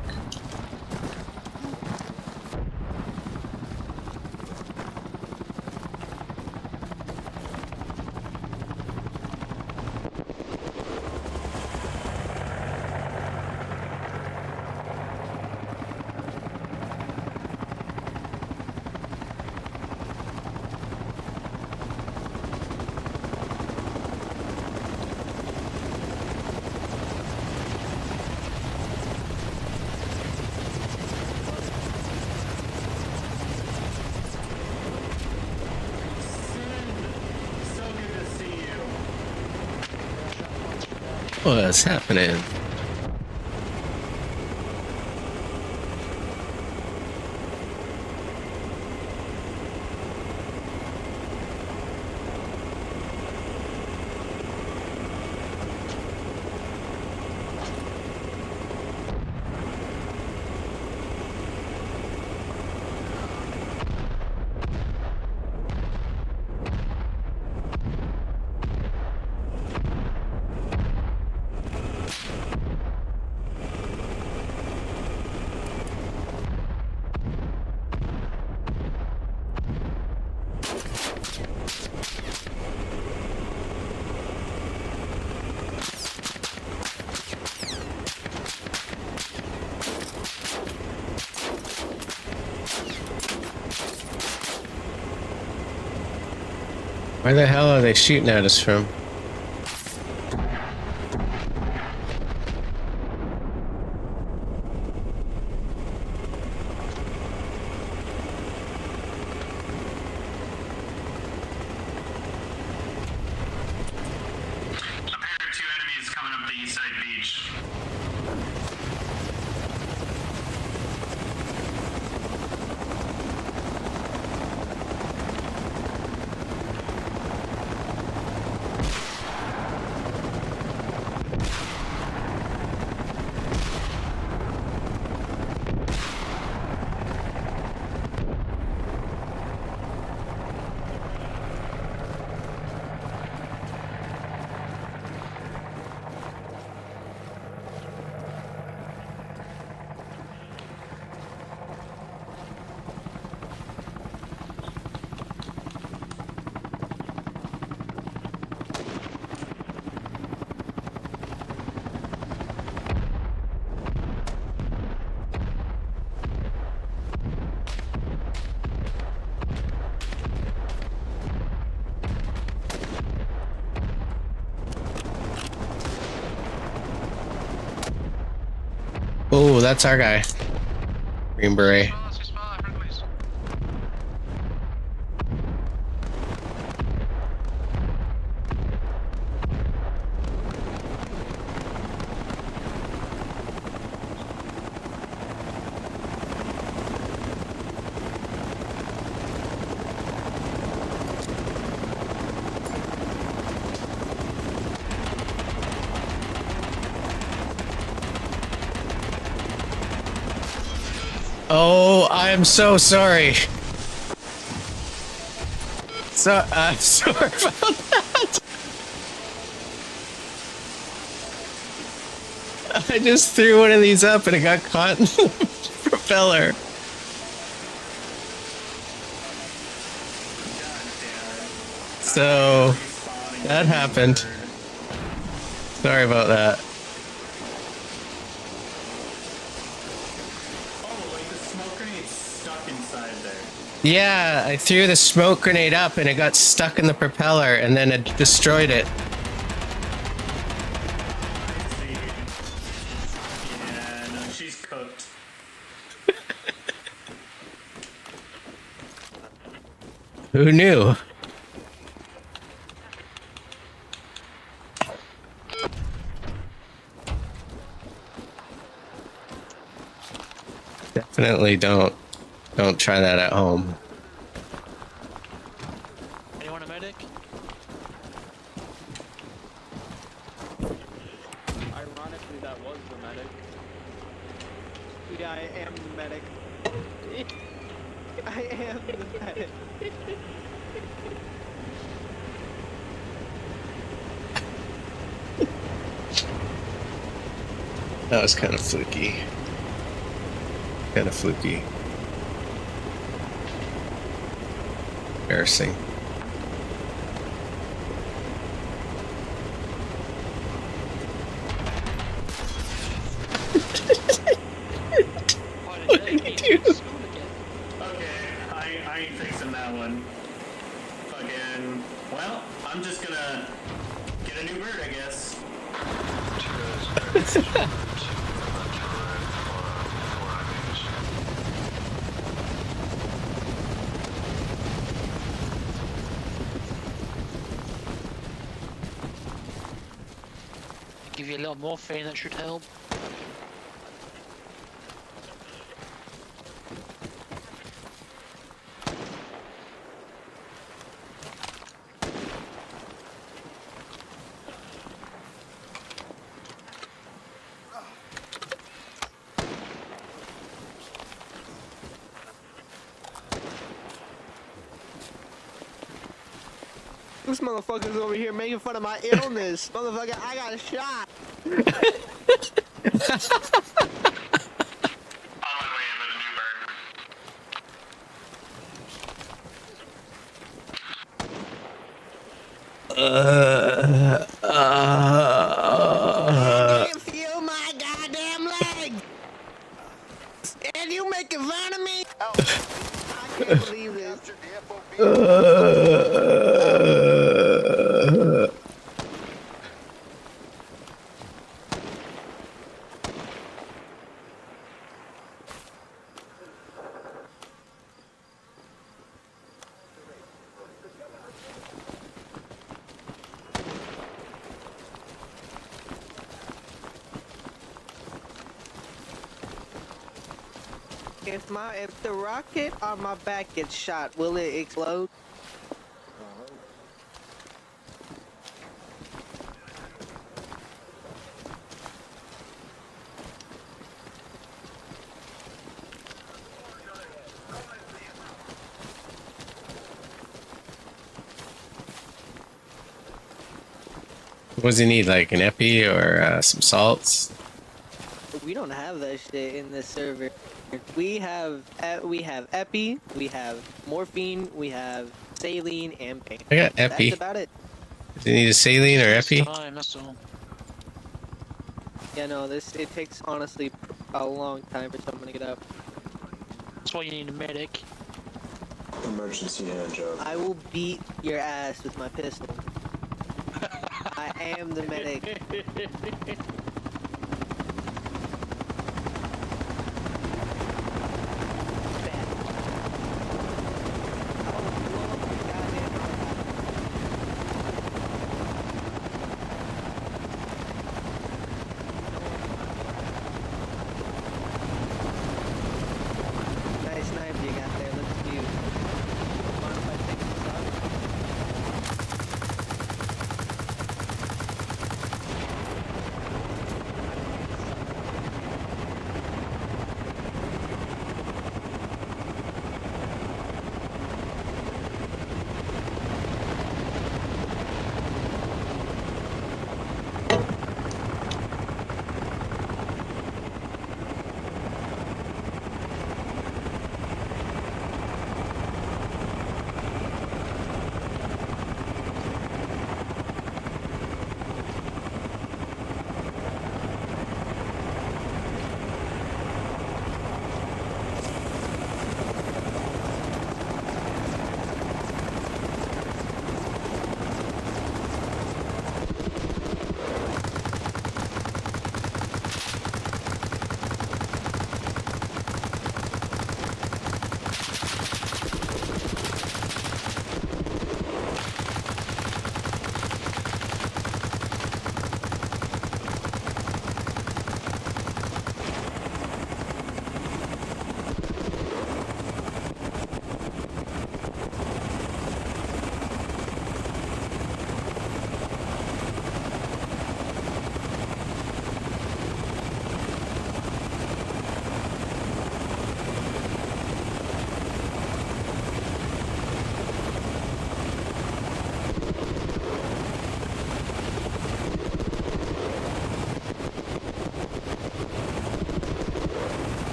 What's happening? Where the hell are they shooting at us from? Two enemies coming up the east side beach. Oh, that's our guy. Green Beret. Oh, I'm so sorry. So, I'm sorry about that. I just threw one of these up and it got caught in the propeller. So, that happened. Sorry about that. Yeah, I threw the smoke grenade up and it got stuck in the propeller and then it destroyed it. Yeah, no, she's cooked. Who knew? Definitely don't try that at home. Anyone a medic? Ironically, that was the medic. Yeah, I am the medic. I am the medic. That was kind of fluky. Kind of fluky. Embarrassing. What did you do? Okay, I ain't fixing that one. Fucking, well, I'm just gonna get a new bird, I guess. Give you a little morphine, that should help. This motherfucker's over here making fun of my illness. Motherfucker, I got a shot. I can't feel my goddamn leg. And you making fun of me? I can't believe this. If the rocket on my back gets shot, will it explode? What does he need? Like an epi or some salts? We don't have that shit in this server. We have epi, we have morphine, we have saline, and pain. I got epi. That's about it. Do you need a saline or epi? Time, that's all. Yeah, no, it takes honestly a long time for someone to get up. That's why you need a medic. Emergency hand job. I will beat your ass with my pistol. I am the medic. Nice knife you got there, looks cute. Mind if I take this off?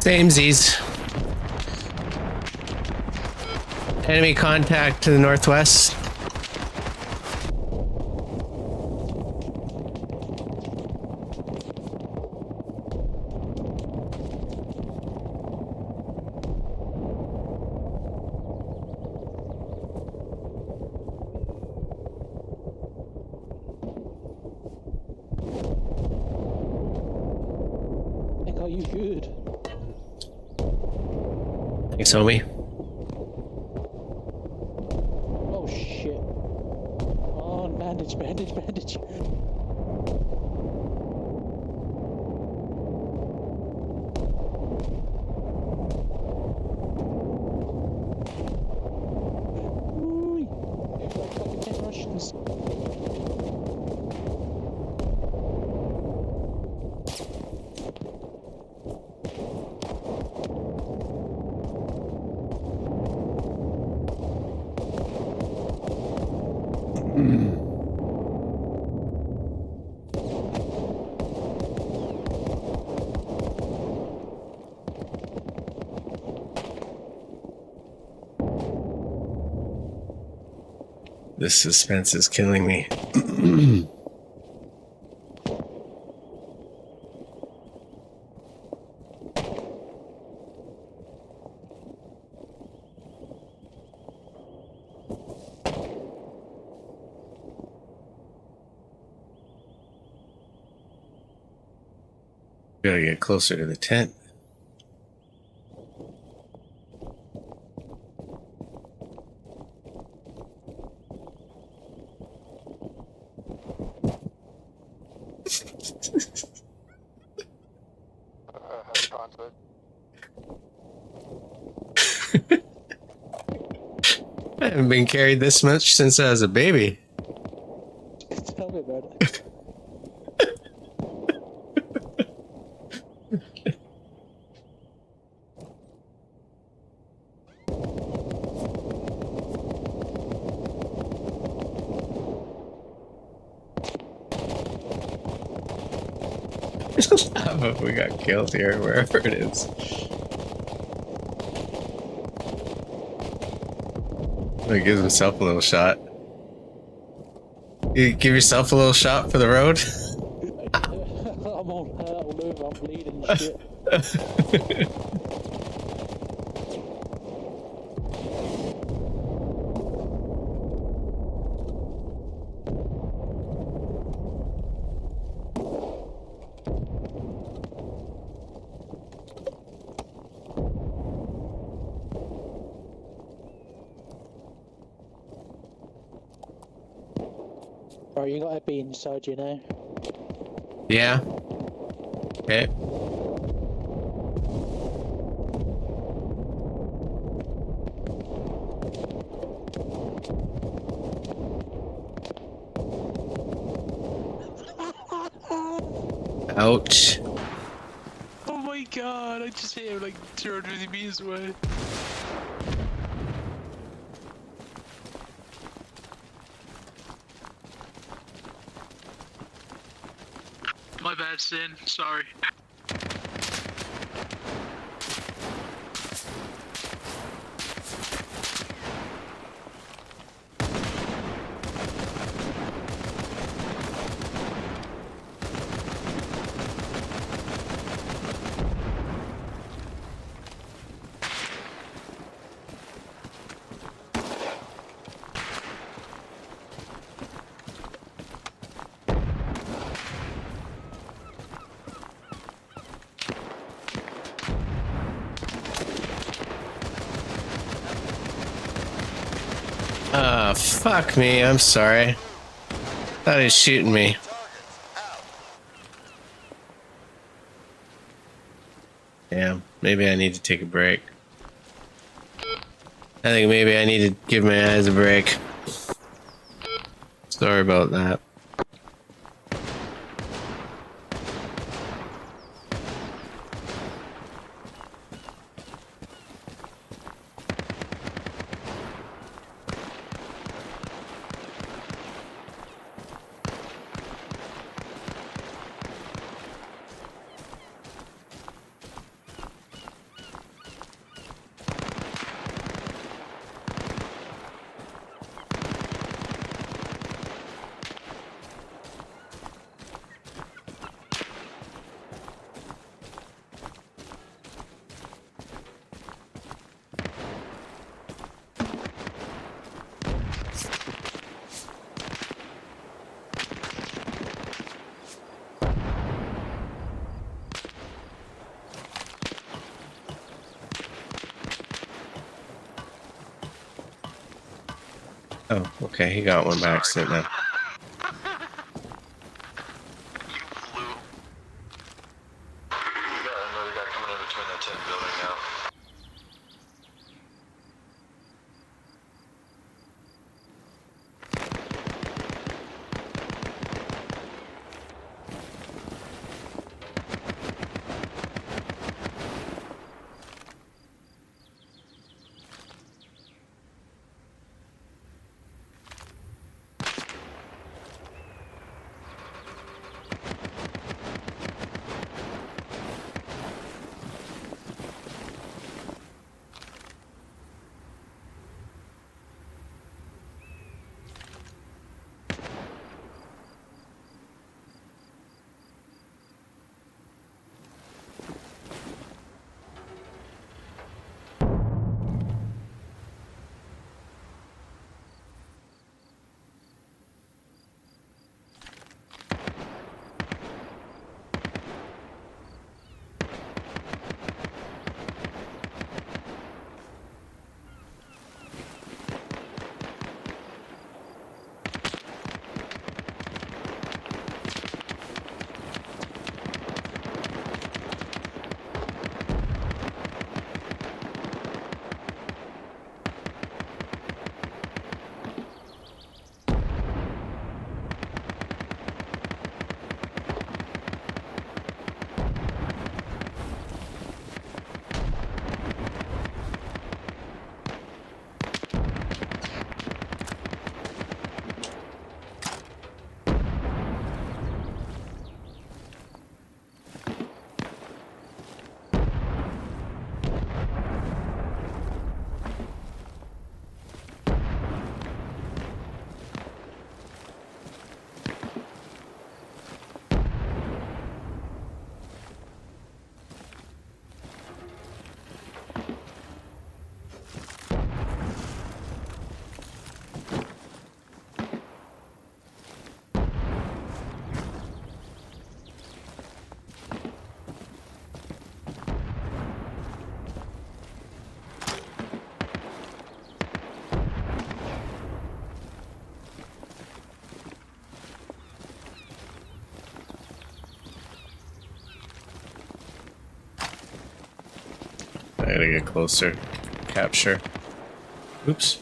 Samesies. Enemy contact to the northwest. Are you good? Thanks, homie. Oh shit. Oh, bandage, bandage, bandage. Ooh, like fucking 10 Russians. This suspense is killing me. Gotta get closer to the tent. I haven't been carried this much since I was a baby. Tell me about it. If we got killed here, wherever it is. He gives himself a little shot. You give yourself a little shot for the road? I'm on hurt all over, I'm bleeding and shit. Right, you got a bee inside you now. Yeah. Okay. Ouch. Oh my god, I just hit him like 250 meters away. My bad, Sin. Sorry. Fuck me, I'm sorry. Thought he was shooting me. Damn, maybe I need to take a break. I think maybe I need to give my eyes a break. Sorry about that. Oh, okay, he got one by accident now. We got another guy coming in between the 10th building now. I gotta get closer. Capture. Oops.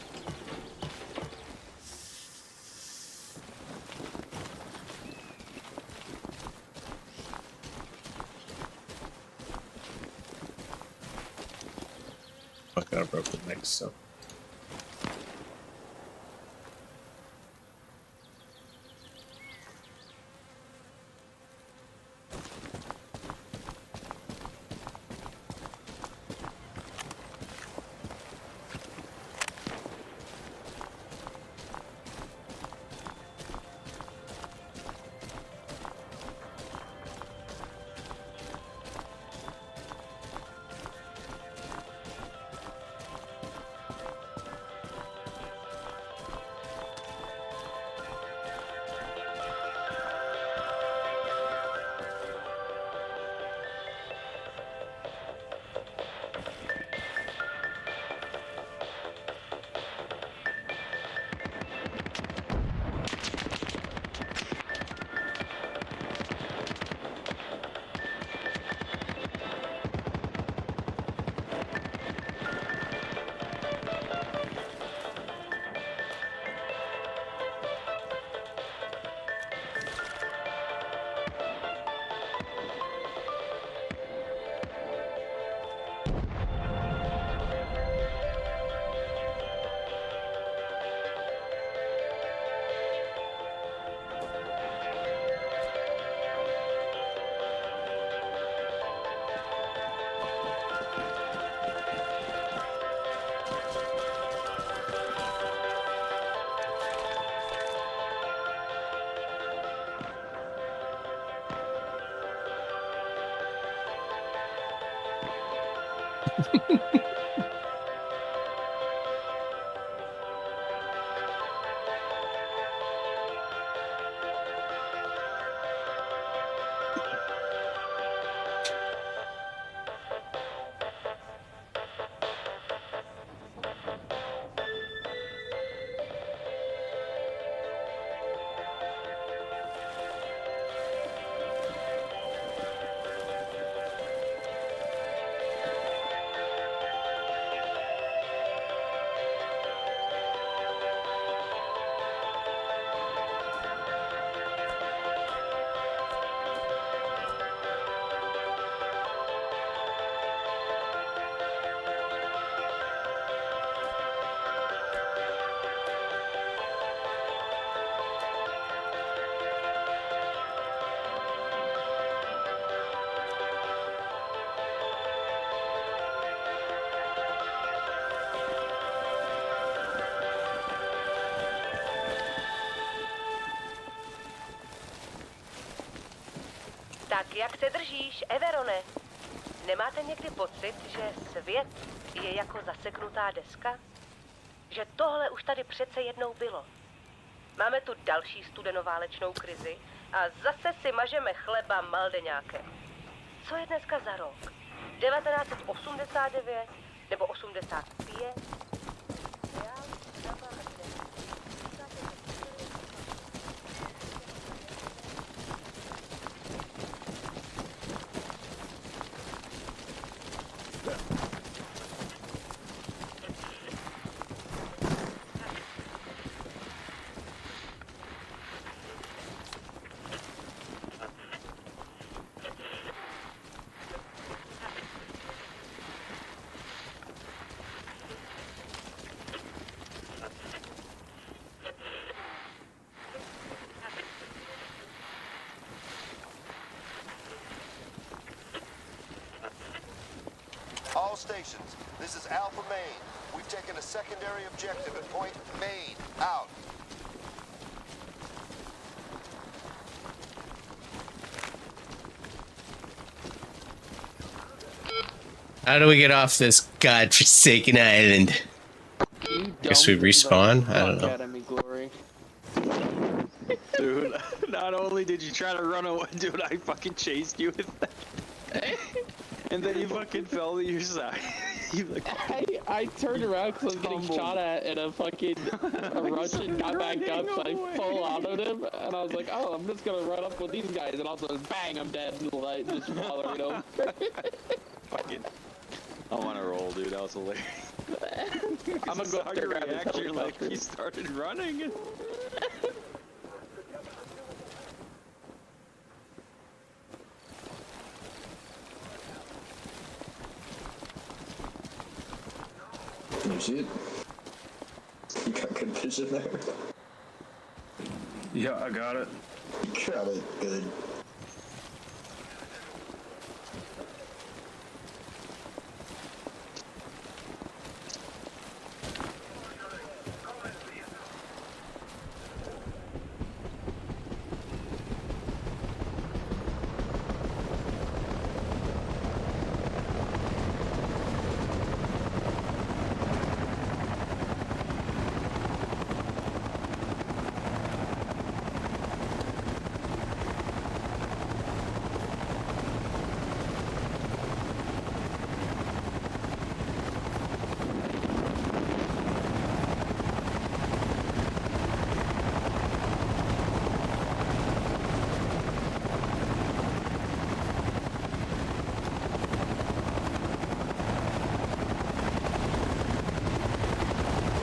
Fuck, I broke the mic still. Tak jak se držíš, Everone? Nemáte někdy pocit, že svět je jako zaseknutá deska? Že tohle už tady přece jednou bylo. Máme tu další studenoválečnou krizi a zase si mažeme chleba maldeňákem. Co je dneska za rok? 1989 nebo 85? All stations, this is Alpha Main. We've taken a secondary objective at Point Main. Out. How do we get off this godforsaken island? Guess we respawn? I don't know. Academy glory. Dude, not only did you try to run away, dude, I fucking chased you with that. And then you fucking fell to your side. You like, I turned around because I was getting shot at and a Russian got back up, so I full autoed him, and I was like, oh, I'm just gonna run up with these guys, and also bang, I'm dead, and like, just following him. fucking. I wanna roll, dude, that was hilarious. I'm gonna go up there and grab his You're like, helicopter. you started running. Can you see it? You got good vision there. Yeah, I got it. Got it. Good.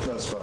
That's fine.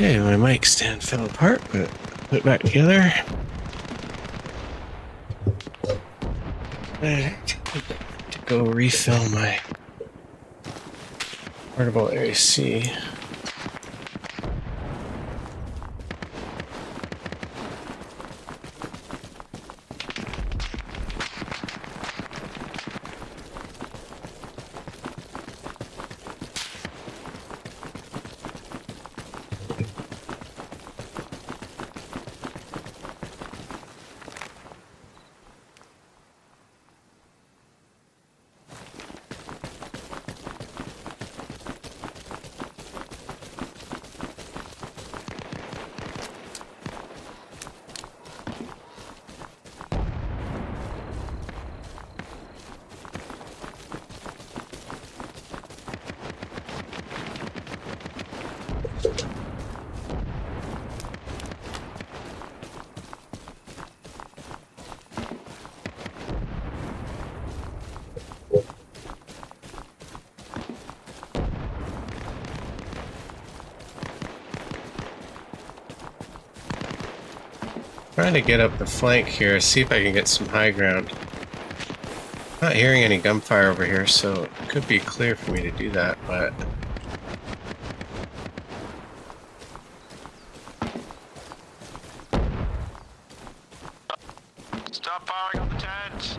Okay, my mic stand fell apart, but put it back together. I to go refill my portable AC. Trying to get up the flank here, see if I can get some high ground. Not hearing any gunfire over here, so it could be clear for me to do that, but... Stop firing on the tents.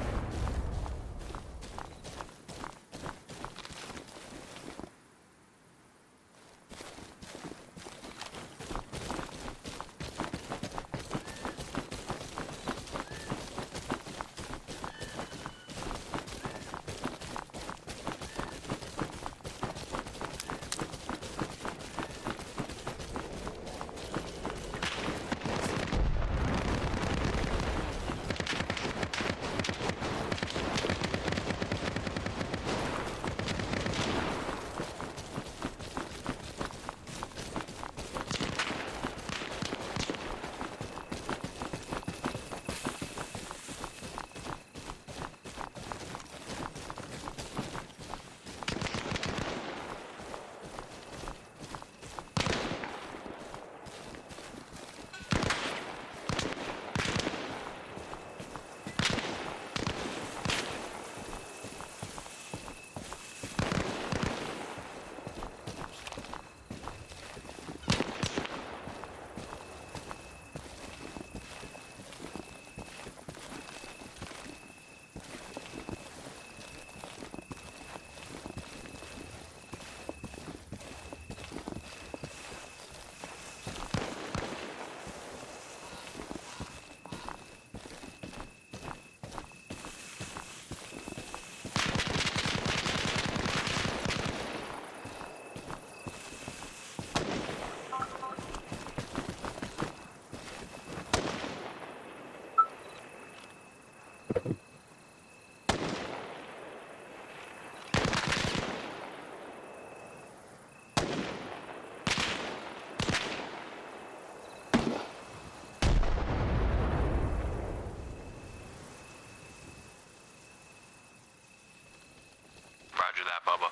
Roger that, Bubba.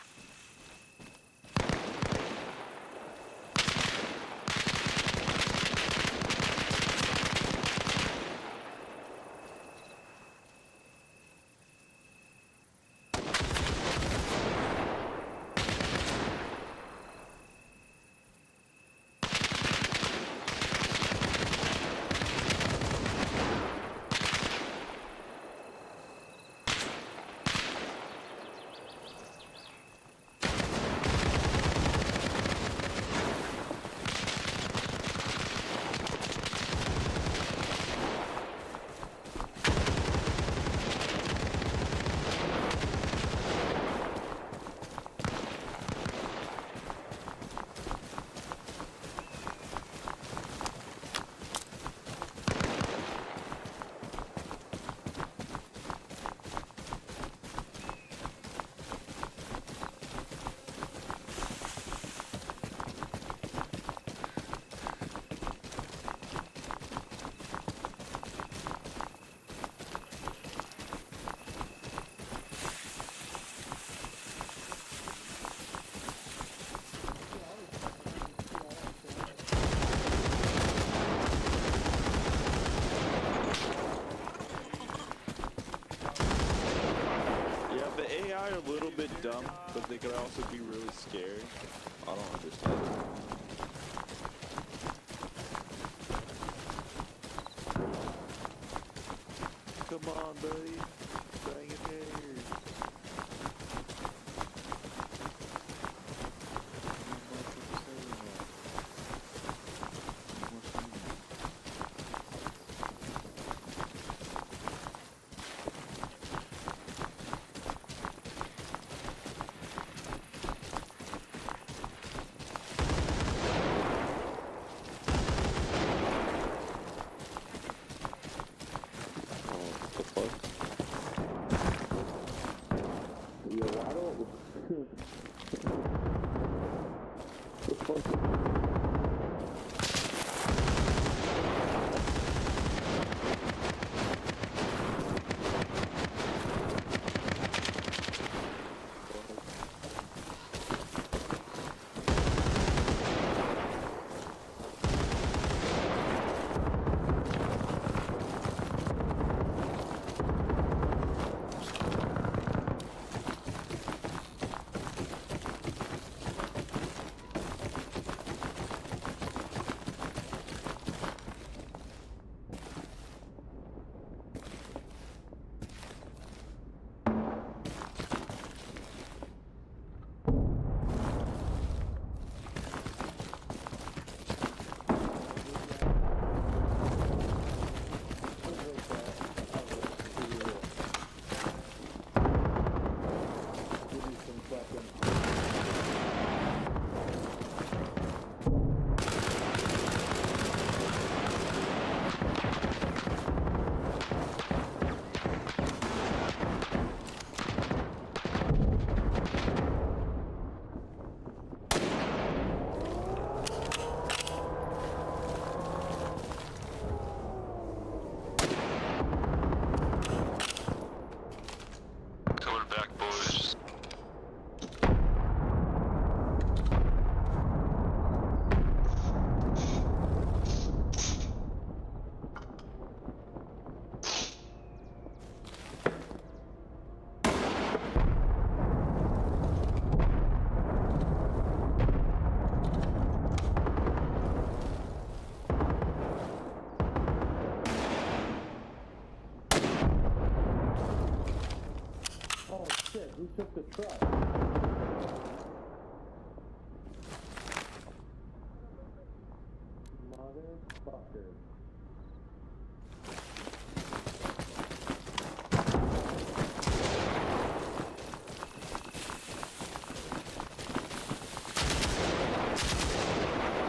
little bit dumb, but they could also be really scary. I don't understand it. Come on, buddy. Bring it here. Who took the truck? Motherfucker.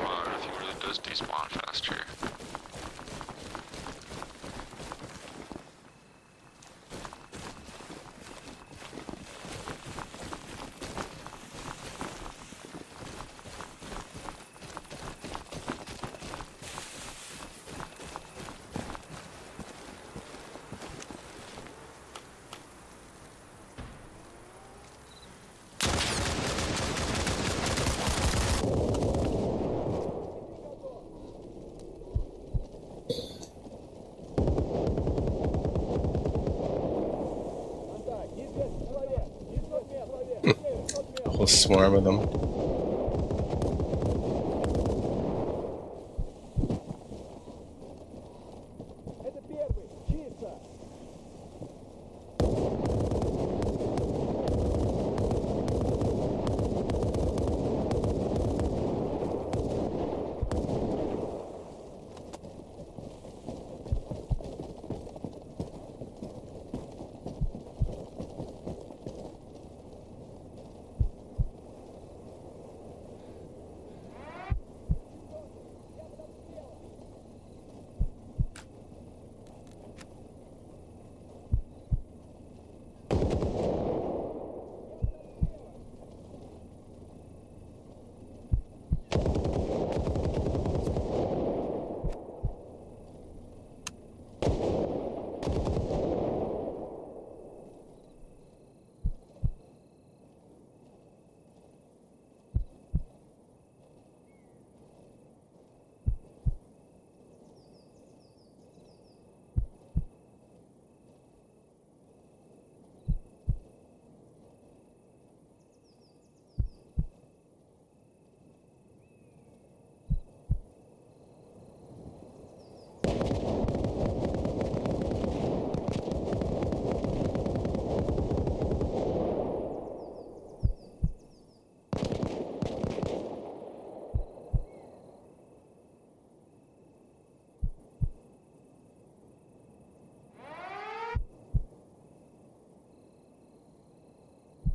Wow, everything really does despawn faster. A whole swarm of them.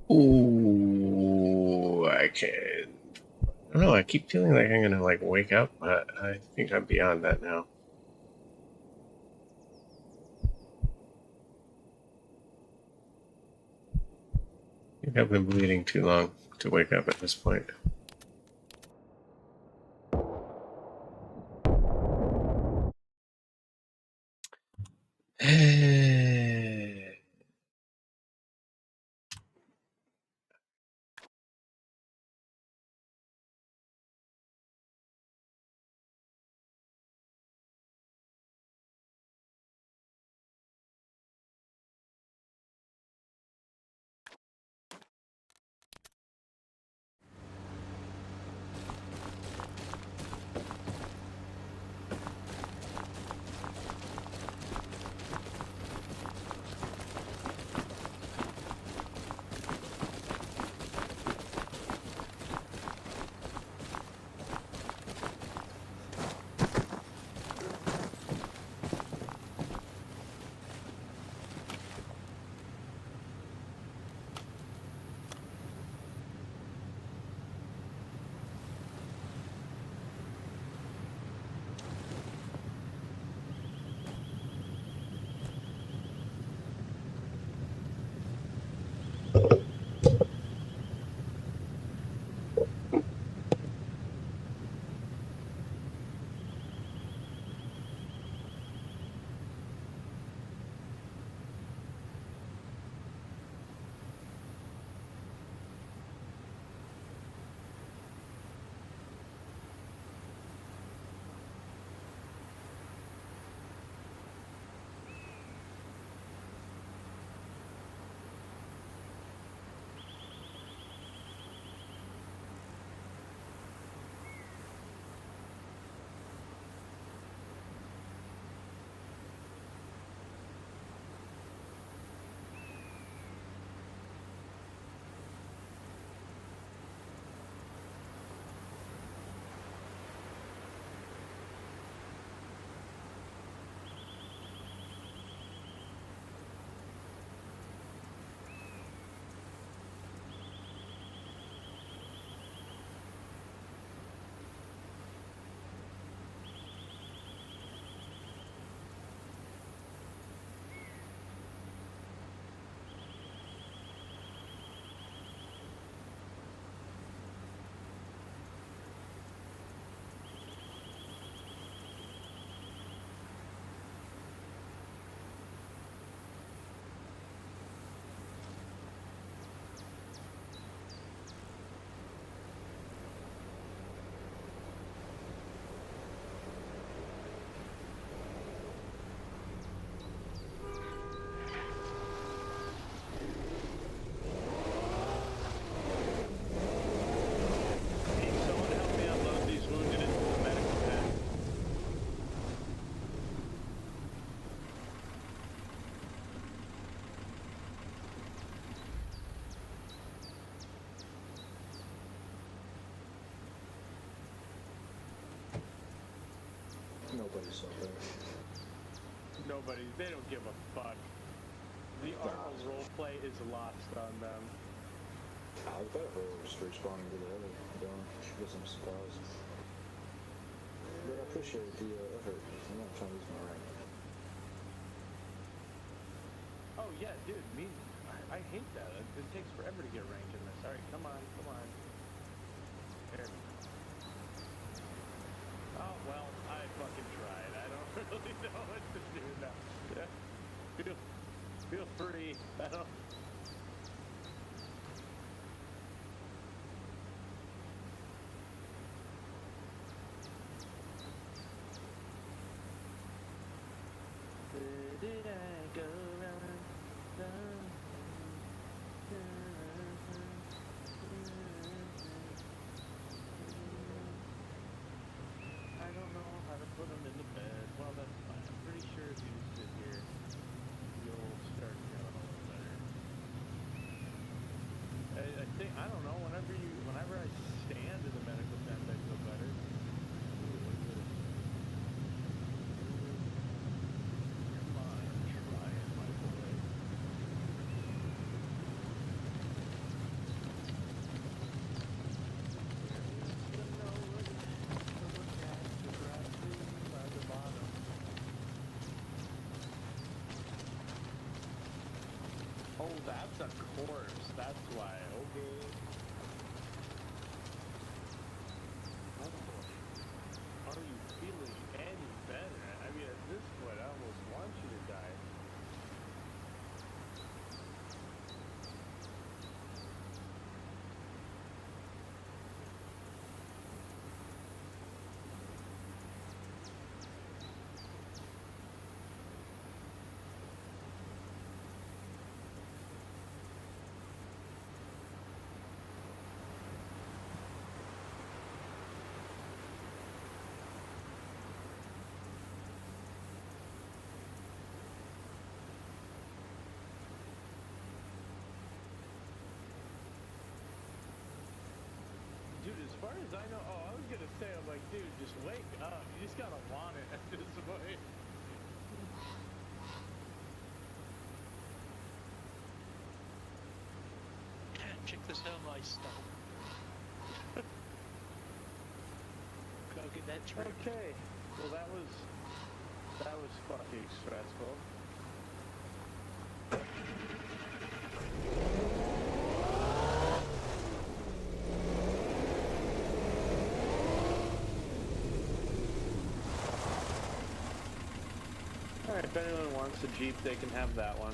Ooh, I can't. I don't know. I keep feeling like I'm gonna like wake up, but I think I'm beyond that now. I think I've been bleeding too long to wake up at this point. Nobody's up there. Nobody. They don't give a fuck. The art of roleplay is lost on them. I bet her was responding to the other gun. I guess I'm surprised. But I appreciate the effort. I'm not trying to use my rank. Oh yeah, dude. I hate that. It takes forever to get rank in this. Alright, come on. There. Oh, well, I fucking tried. I don't really know what to do now. Yeah. Feel free. I don't... Where did I go wrong? I don't know how to put him into bed. Well, that's fine. I'm pretty sure if you sit here, you'll start feeling a little better. That's a corpse. That's why. Okay. Are you feeling any better? I mean, at this point, I almost want you to die. Dude, as far as I know, I was gonna say, I'm like, dude, just wake up. You just gotta want it at this point. Check this out, my stuff. Go get that trick. Okay. Well, that was fucking stressful. Alright, if anyone wants a Jeep, they can have that one.